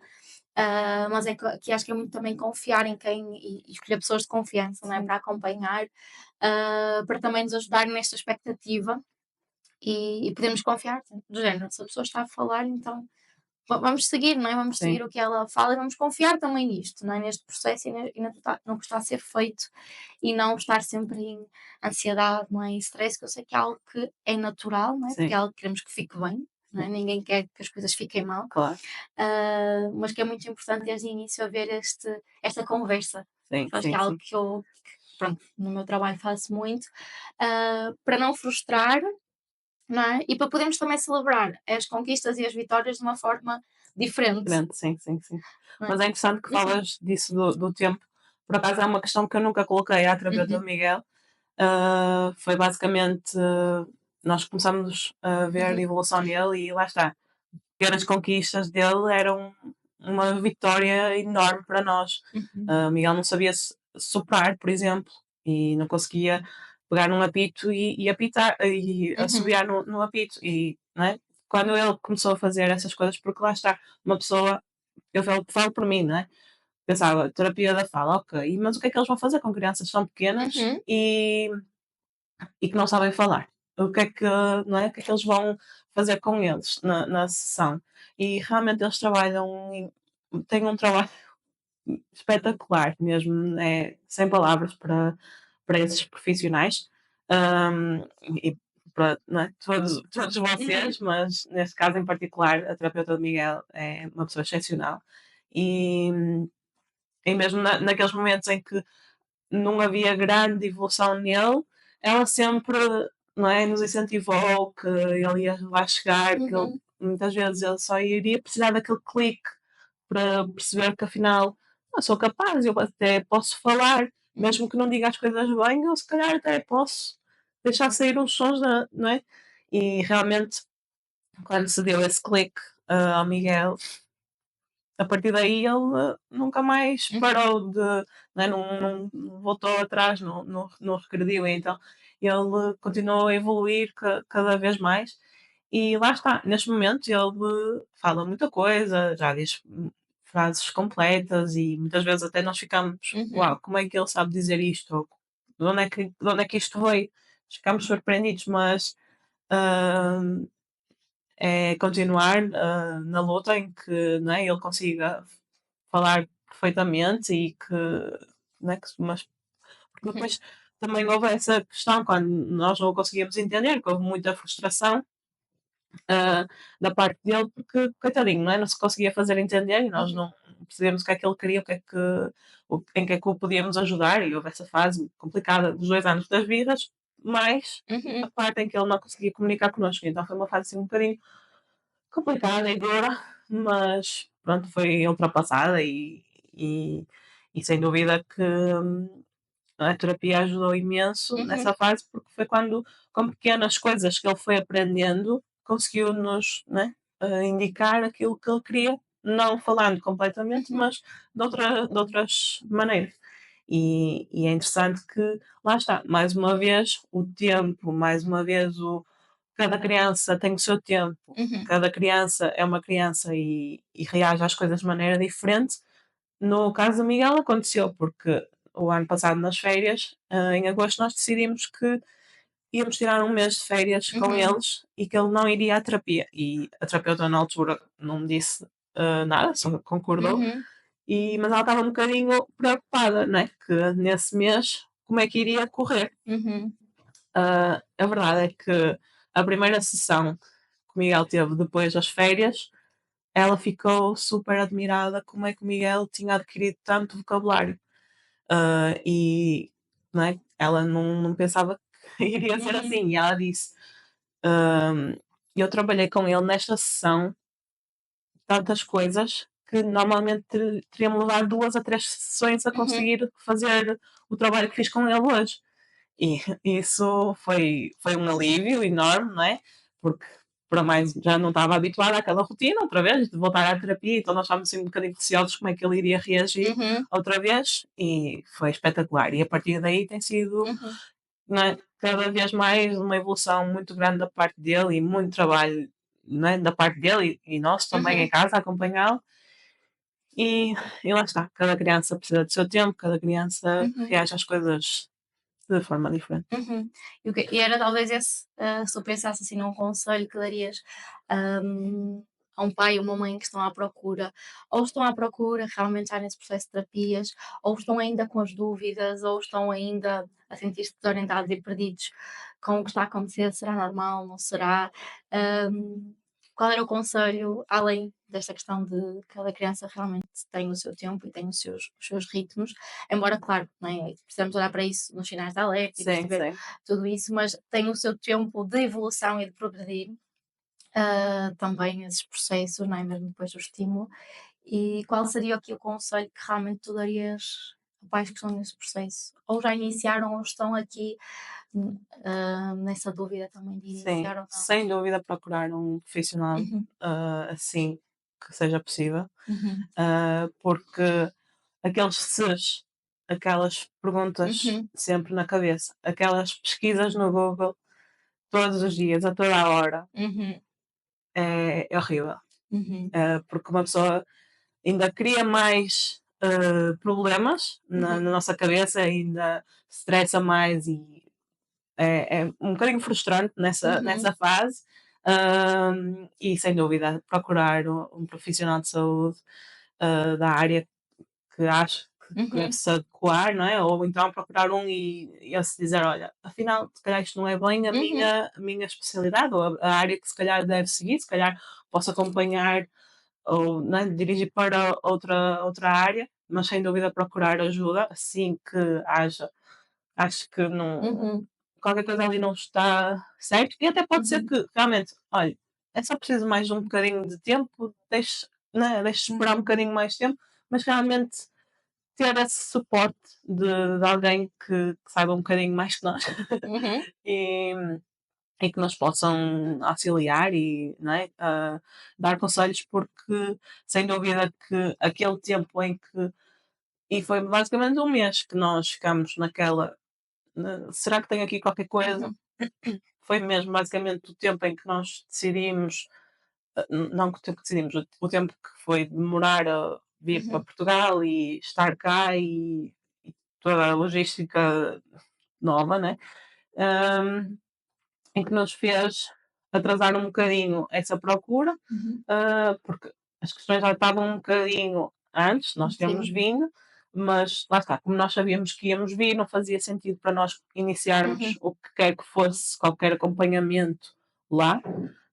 mas é que acho que é muito também confiar em quem e escolher pessoas de confiança, não é? Sim. Para acompanhar, para também nos ajudar nesta expectativa e podemos confiar, do género, se a pessoa está a falar, então vamos seguir, não é? Vamos Sim, seguir o que ela fala e vamos confiar também nisto, não é? Neste processo e no que está a ser feito e não estar sempre em ansiedade, não é? Em stress, que eu sei que é algo que é natural, não é? Porque sim, é algo que queremos que fique bem, não é? sim, Ninguém quer que as coisas fiquem mal, claro. mas que é muito importante desde o início haver esta conversa. Sim, Eu acho que sim, é algo sim. que eu, pronto, no meu trabalho faço muito, para não frustrar, não é? E para podermos também celebrar as conquistas e as vitórias de uma forma diferente, Diferente, sim, sim, sim. não é? Mas é interessante que Uhum, falas disso do tempo. Por acaso é uma questão que eu nunca coloquei à terapeuta uhum, do Miguel. Foi basicamente, nós começamos a ver a uhum, evolução nele e lá está. Pequenas conquistas dele eram uma vitória enorme para nós. uhum, O Miguel não sabia soprar, por exemplo, e não conseguia pegar num apito e apitar e uhum, assobiar no apito. E, não é? Quando ele começou a fazer essas coisas, porque lá está, uma pessoa, eu falo por mim, não é? Pensava, terapia da fala, ok, mas o que é que eles vão fazer com crianças tão pequenas uhum, e que não sabem falar? O que é que, não é? O que é que eles vão fazer com eles na sessão? E realmente eles têm um trabalho espetacular mesmo, é sem palavras para esses profissionais. E para, não é, todos uhum, vocês, mas neste caso em particular, a terapeuta de Miguel é uma pessoa excepcional. E, e mesmo naqueles momentos em que não havia grande evolução nele, ela sempre, não é, nos incentivou que ele ia lá chegar, que ele, uhum, muitas vezes ele só iria precisar daquele clique para perceber que afinal eu sou capaz, eu até posso falar, uhum, mesmo que não diga as coisas bem, eu se calhar até posso deixar sair uns sons, não é? E realmente, quando se deu esse clique ao Miguel, a partir daí ele nunca mais uhum, parou de, né, não voltou atrás, não regrediu, então ele continuou a evoluir cada vez mais e lá está, neste momento ele fala muita coisa, já diz frases completas e muitas vezes até nós ficamos, uhum, uau, como é que ele sabe dizer isto? Ou de onde é que isto veio? Ficamos surpreendidos, mas hum, é continuar, na luta em que, né, ele consiga falar perfeitamente e que, né, mas porque uhum, depois também houve essa questão quando nós não o conseguíamos entender, que houve muita frustração, da parte dele, porque coitadinho, não é? Não se conseguia fazer entender e nós uhum, não percebíamos o que é que ele queria, em que é que o podíamos ajudar e houve essa fase complicada dos 2 anos das vidas, mais a uhum, parte em que ele não conseguia comunicar connosco, então foi uma fase assim um bocadinho complicada e dura, mas pronto, foi ultrapassada e, e sem dúvida que a terapia ajudou imenso uhum, nessa fase, porque foi quando, com pequenas coisas que ele foi aprendendo, conseguiu-nos, né, indicar aquilo que ele queria, não falando completamente, uhum, mas de outras maneiras. E é interessante que, lá está, mais uma vez, o tempo, mais uma vez, cada criança tem o seu tempo, uhum, cada criança é uma criança e reage às coisas de maneira diferente. No caso do Miguel aconteceu porque o ano passado nas férias, em agosto, nós decidimos que íamos tirar um mês de férias com uhum, eles e que ele não iria à terapia. E a terapeuta na altura não me disse nada, só concordou. uhum, Mas ela estava um bocadinho preocupada, né? Que nesse mês como é que iria correr. uhum, A verdade é que a primeira sessão que o Miguel teve depois das férias, ela ficou super admirada como é que o Miguel tinha adquirido tanto vocabulário. E não é? Ela não pensava que iria ser uhum, assim. E ela disse: "Hum, eu trabalhei com ele nesta sessão tantas coisas que normalmente teria-me levado 2 a 3 sessões a uhum, conseguir fazer o trabalho que fiz com ele hoje. E isso foi um alívio enorme, não é? Porque para mais já não estava habituada àquela rotina outra vez, de voltar à terapia, então nós estávamos assim um bocadinho receosos como é que ele iria reagir uhum, outra vez e foi espetacular. E a partir daí tem sido, uhum, não é, cada vez mais uma evolução muito grande da parte dele e muito trabalho, não é, da parte dele e nosso também em uhum, casa a acompanhá-lo. E, e lá está, cada criança precisa do seu tempo, cada criança uhum. reage às coisas de forma diferente. Uhum. E era talvez esse, se tu pensasse assim num conselho que darias, hum, a um pai ou uma mãe que estão à procura, ou estão à procura realmente já nesse processo de terapias, ou estão ainda com as dúvidas, ou estão ainda a sentir-se desorientados e perdidos com o que está a acontecer, será normal, não será? Hum, Qual era o conselho, além desta questão de cada criança realmente tem o seu tempo e tem os seus ritmos, embora, claro, não é? Precisamos olhar para isso nos sinais de alerta e Sim, perceber sim. tudo isso, mas tem o seu tempo de evolução e de progredir, também esses processos, não é? Mesmo depois do estímulo. E qual seria aqui o conselho que realmente tu darias a pais que estão nesse processo? Ou já iniciaram ou estão aqui, nessa dúvida também de Sim, iniciar ou não? sem dúvida procurar um profissional, Uhum, assim que seja possível, uhum, porque aqueles ses, aquelas perguntas uhum, sempre na cabeça, aquelas pesquisas no Google todos os dias, a toda a hora, uhum, é horrível. uhum, Porque uma pessoa ainda cria mais problemas na uhum, nossa cabeça, ainda se estressa mais e é um bocadinho frustrante uhum, nessa fase. E sem dúvida, procurar um profissional de saúde da área que acho que deve uhum, se adequar, não é? Ou então procurar um e esse dizer: olha, afinal, se calhar isto não é bem uhum, a minha especialidade, ou a área que se calhar deve seguir, se calhar posso acompanhar ou né, dirigir para outra área, mas sem dúvida procurar ajuda assim que haja. Acho que não, uhum, qualquer coisa ali não está certo, e até pode ser uhum, que realmente, olha, é só preciso mais um bocadinho de tempo, deixe esperar um uhum, bocadinho mais tempo, mas realmente ter esse suporte de alguém que saiba um bocadinho mais que nós uhum, e, e que nos possam auxiliar e não é, dar conselhos, porque sem dúvida que aquele tempo em que, e foi basicamente um mês que nós ficamos naquela, será que tem aqui qualquer coisa? uhum, Foi mesmo basicamente o tempo em que nós decidimos, não que o tempo que decidimos, o tempo que foi demorar a vir para uhum, Portugal e estar cá e toda a logística nova, né? Hum, em que nos fez atrasar um bocadinho essa procura, uhum. porque as questões já estavam um bocadinho antes, nós tínhamos Sim. vindo, mas lá está, como nós sabíamos que íamos vir, não fazia sentido para nós iniciarmos Uhum, o que quer que fosse, qualquer acompanhamento lá,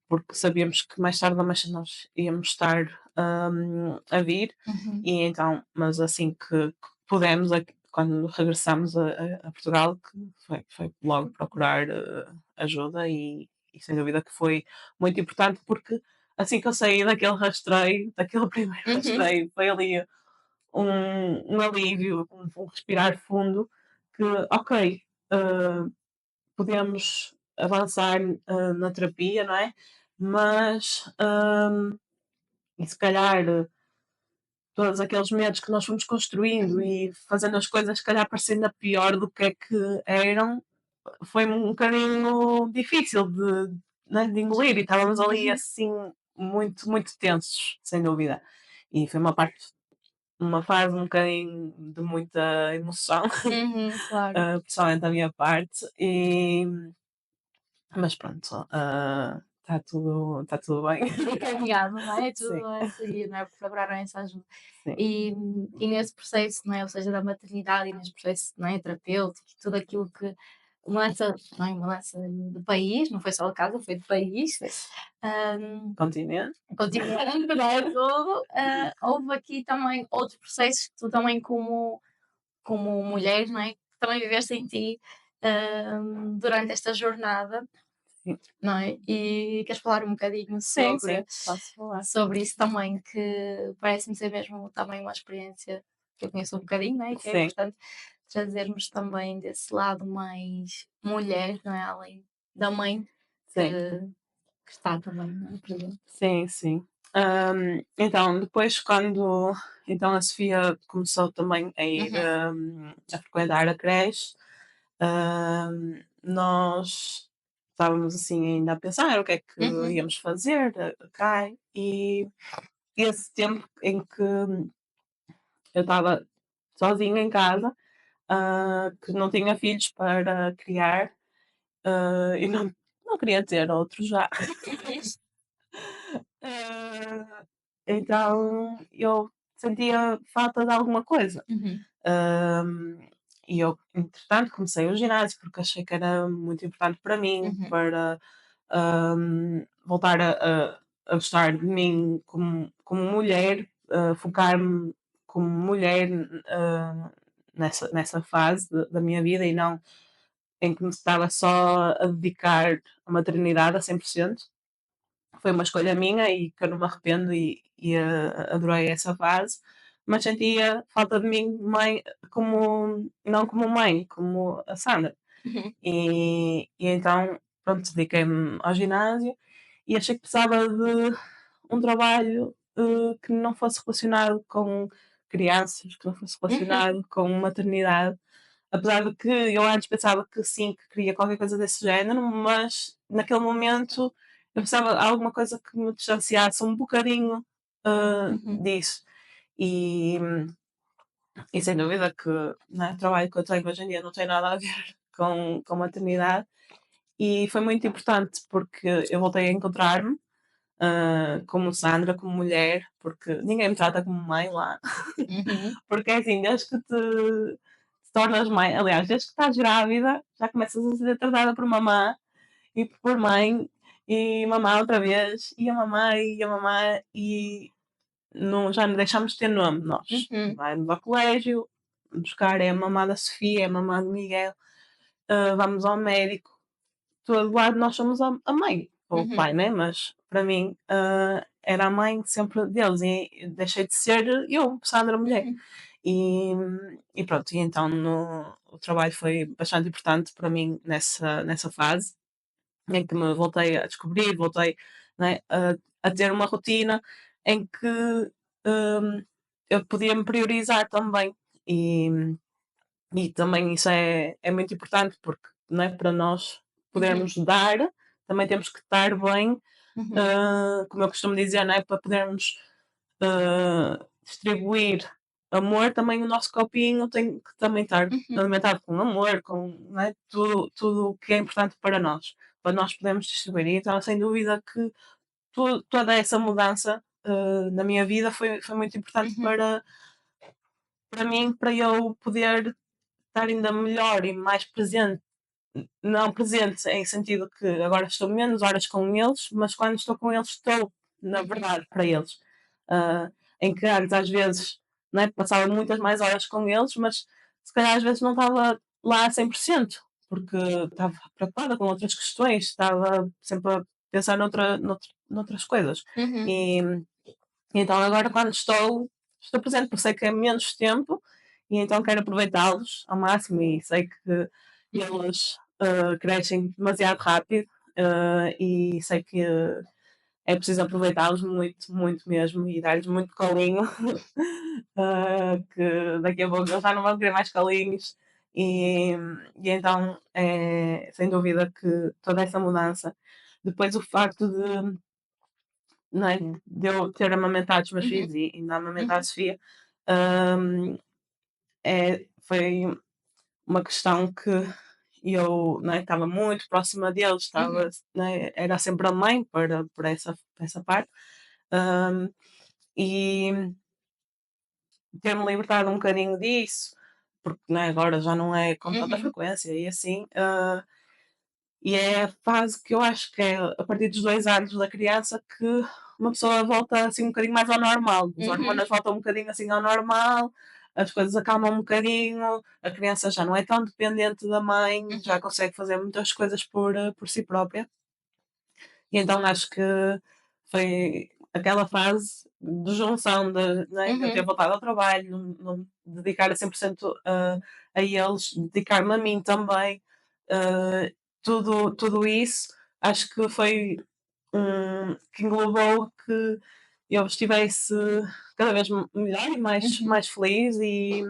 porque sabíamos que mais tarde ou mais cedo nós íamos estar a vir, uhum, e então, mas assim que pudemos, quando regressamos a Portugal, que foi logo procurar ajuda e sem dúvida que foi muito importante, porque assim que eu saí daquele rastreio, daquele primeiro uhum, rastreio, foi ali um alívio, um respirar fundo, que ok, uh, podemos avançar na terapia, não é? Mas e se calhar todos aqueles medos que nós fomos construindo uhum, e fazendo as coisas se calhar parecendo a pior do que é que eram, foi um bocadinho difícil né, de engolir e estávamos ali uhum. assim muito, muito tensos, sem dúvida. E foi uma fase um bocadinho de muita emoção, Uhum, claro. pessoalmente da minha parte, mas pronto, está tudo bem. Encaminhado, não é? É tudo Sim, a seguir, não é? Porque procuraram essa ajuda. sim, E nesse processo, não é? Ou seja, da maternidade e nesse processo, não é? Terapêutico, tudo aquilo que mudança, não é? Mudança de país, não foi só de casa, foi de país. sim. hum, Continente, Continuando, não é? Tudo. Houve aqui também outros processos que tu também como mulher, não é? Que também viveste em ti, durante esta jornada, sim. não é? E queres falar um bocadinho Sim, sobre, sim, posso falar. sobre isso também, que parece-me ser mesmo também uma experiência que eu conheço um bocadinho, não é? Que é Sim, importante trazermos também desse lado mais mulher, não é? Além da mãe que, sim. que está também, não é? Presente. Sim, sim. Então, depois quando então a Sofia começou também a ir, Uhum, a frequentar a creche, nós estávamos assim ainda a pensar o que é que uhum, íamos fazer cá, e esse tempo em que eu estava sozinha em casa, que não tinha filhos para criar, e não queria ter outros já. então eu sentia falta de alguma coisa. Uhum, Hum, e eu, entretanto, comecei o ginásio porque achei que era muito importante para mim, uhum, para voltar a gostar de mim como mulher, focar-me como mulher nessa fase da minha vida e não em que me estava só a dedicar à maternidade a 100%. Foi uma escolha minha e que eu não me arrependo e adorei essa fase, mas sentia falta de mim mãe, como não como mãe, como a Sandra. uhum, E então, pronto, dediquei-me ao ginásio e achei que precisava de um trabalho, que não fosse relacionado com crianças, que não fosse uhum, relacionado com maternidade. Apesar de que eu antes pensava que sim, que queria qualquer coisa desse género, mas naquele momento eu precisava de alguma coisa que me distanciasse um bocadinho, uhum, disso. E e sem dúvida que, né, o trabalho que eu tenho hoje em dia não tem nada a ver com maternidade, e foi muito importante porque eu voltei a encontrar-me, como Sandra, como mulher, porque ninguém me trata como mãe lá. uhum, Porque é assim, desde que te tornas mãe, aliás, desde que estás grávida, já começas a ser tratada por mamã e por mãe e mamã outra vez, e a mamã, e não, já não deixamos de ter nome nós. uhum, Vai-nos ao colégio, buscar é a mamã da Sofia, é a mamã do Miguel, vamos ao médico, todo lado nós somos a mãe, ou o pai, uhum, né? Mas para mim era a mãe sempre deles e deixei de ser eu, Sandra mulher. uhum, E, e pronto, e então o trabalho foi bastante importante para mim nessa fase, em que me voltei a descobrir, voltei, né, a ter uma rotina em que eu podia me priorizar também. E, e também isso é muito importante porque, né, para nós uhum, podermos dar, também temos que estar bem, uhum, como eu costumo dizer, né, para podermos distribuir amor, também o nosso copinho tem que também estar uhum, alimentado com amor, com, né, tudo o que é importante para nós podermos distribuir. E então, sem dúvida que toda essa mudança na minha vida foi muito importante uhum, para mim, para eu poder estar ainda melhor e mais presente. Não presente em sentido que agora estou menos horas com eles, mas quando estou com eles estou, na uhum, verdade, para eles. Ah, em que antes, às vezes, né, passava muitas mais horas com eles, mas se calhar às vezes não estava lá a 100% porque estava preocupada com outras questões, estava sempre a pensar noutras coisas. uhum, E então agora quando estou presente, porque sei que é menos tempo e então quero aproveitá-los ao máximo e sei que uhum, eles crescem demasiado rápido e sei que é preciso aproveitá-los muito, muito mesmo e dar-lhes muito colinho, que daqui a pouco eles já não vão querer mais colinhos. E, e então, sem dúvida que toda essa mudança, depois o facto não é, de eu ter amamentado os meus uhum, filhos e ainda amamentar a uhum, Sofia, foi uma questão que eu, né, estava muito próxima deles, estava, uhum, né, era sempre a mãe para essa parte, hum, e ter-me libertado um bocadinho disso, porque né, agora já não é com tanta uhum, frequência e assim, e é a fase que eu acho que é a partir dos 2 anos da criança que uma pessoa volta assim um bocadinho mais ao normal, os uhum, hormonas voltam um bocadinho assim ao normal, as coisas acalmam um bocadinho, a criança já não é tão dependente da mãe, já uhum, consegue fazer muitas coisas por si própria. E então acho que foi aquela fase de junção de, né, de eu ter uhum, voltado ao trabalho, não me dedicar a 100% a eles, dedicar-me a mim também, tudo isso, acho que foi que englobou que eu estivesse cada vez melhor e uhum, mais feliz e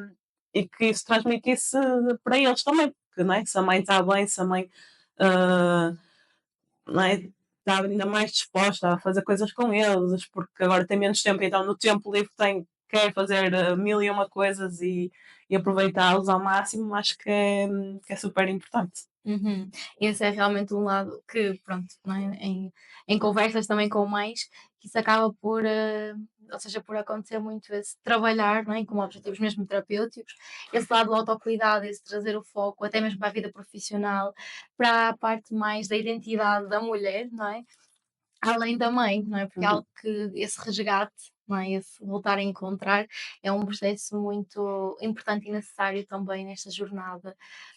que isso transmitisse para eles também, porque não é? Se a mãe está bem, se a mãe ah, não é? Está ainda mais disposta a fazer coisas com eles, porque agora tem menos tempo, então no tempo livre quer fazer mil e uma coisas e aproveitá-los ao máximo, acho que é super importante. uhum. Esse é realmente um lado que, pronto, não é, em conversas também com mães, que isso acaba por, ou seja, por acontecer muito esse trabalhar, não é, com objetivos mesmo terapêuticos, esse lado do autocuidado, esse trazer o foco até mesmo para a vida profissional, para a parte mais da identidade da mulher, não é? Além da mãe, não é? Porque é Uhum. algo que esse resgate, não é? Esse voltar a encontrar é um processo muito importante e necessário também nesta jornada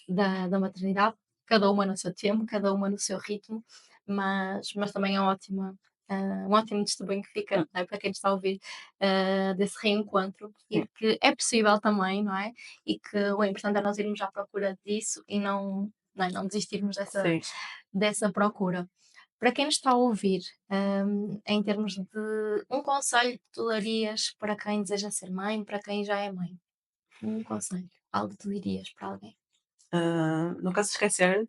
da maternidade, cada uma no seu tempo, cada uma no seu ritmo, mas também é ótima, um ótimo testemunho que fica, Hum, não é? Para quem está a ouvir, desse reencontro e sim, de que é possível também, não é? E que o importante é nós irmos à procura disso e não desistirmos sim. dessa procura. Para quem nos está a ouvir, em termos de um conselho que tu darias para quem deseja ser mãe, para quem já é mãe? Um conselho, algo que tu dirias para alguém? Nunca se esquecer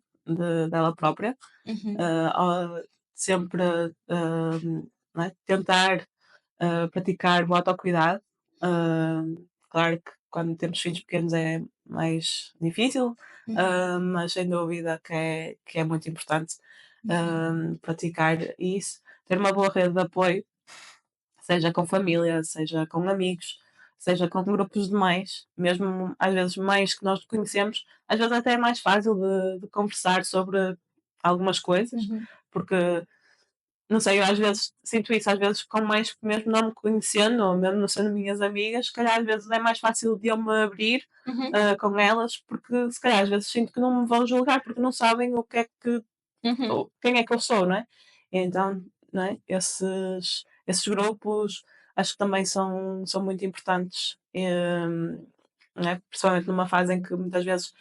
dela própria, Uhum, ao sempre, não é, tentar, praticar o autocuidado. Claro que quando temos filhos pequenos é mais difícil, uhum, mas sem dúvida que é muito importante, uhum, praticar isso, ter uma boa rede de apoio, seja com família, seja com amigos, seja com grupos de mães, mesmo às vezes mães que nós conhecemos, às vezes até é mais fácil de conversar sobre algumas coisas, uhum, porque não sei, eu às vezes sinto isso, às vezes com mães que mesmo não me conhecendo, ou mesmo não sendo minhas amigas, se calhar às vezes é mais fácil de eu me abrir uhum, com elas, porque se calhar às vezes sinto que não me vão julgar porque não sabem o que é que uhum, ou quem é que eu sou, não é? Então, não é? Esses grupos acho que também são muito importantes, não é? Principalmente numa fase em que muitas vezes,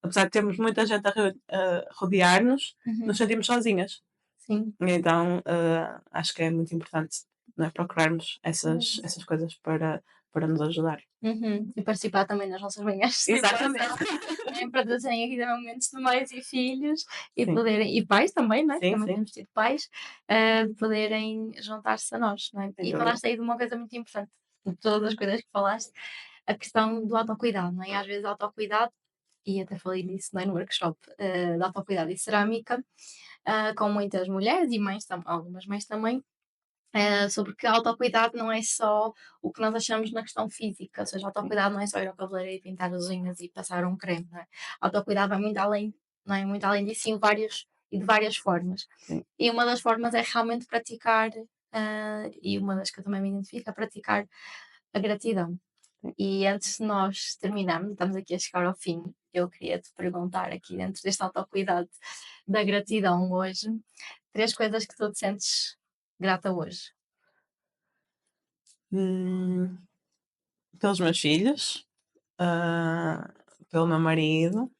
apesar de termos muita gente a rodear-nos, nos uhum. sentimos sozinhas. Sim. E então, acho que é muito importante, não é? Procurarmos essas coisas para nos ajudar. Uhum. E participar também nas nossas manhãs de Exatamente. motivação, né, para trazerem aqui também momentos de mães e filhos e Sim, poderem e pais também, né, sim, também sim, temos tido pais, de poderem juntar-se a nós, não é? sem E dúvida. falaste aí de uma coisa muito importante, de todas as coisas que falaste, a questão do autocuidado, não é? Às vezes autocuidado, e até falei disso, não é, no workshop, de autocuidado e cerâmica, com muitas mulheres e mães algumas mães também, sobre que autocuidado não é só o que nós achamos na questão física, ou seja, Sim, autocuidado não é só ir ao cabeleireiro e pintar as unhas e passar um creme, não é? Autocuidado vai muito além, não é? Muito além disso e de várias formas. sim, E uma das formas é realmente praticar, e uma das que eu também me identifico, é praticar a gratidão. sim. E antes de nós terminarmos, estamos aqui a chegar ao fim, eu queria te perguntar aqui dentro deste autocuidado da gratidão hoje, três coisas que tu te sentes grata hoje. Hum, pelos meus filhos, ah, pelo meu marido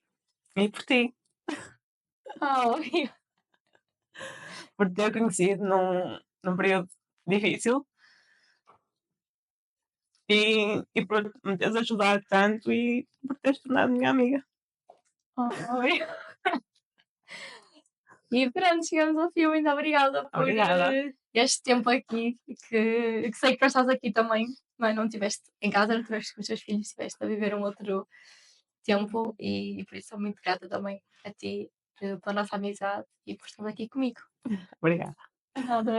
e por ti, Oh, por te ter conhecido num período difícil e por me teres ajudado tanto e por teres tornado minha amiga. oh. E pronto, chegamos ao fim. Muito obrigada por Obrigada. este tempo aqui, que sei que tu estás aqui também, não é? Não estiveste em casa, não estiveste com os teus filhos, estiveste a viver um outro tempo e por isso sou muito grata também a ti, pela nossa amizade e por estar aqui comigo. Obrigada. Nada.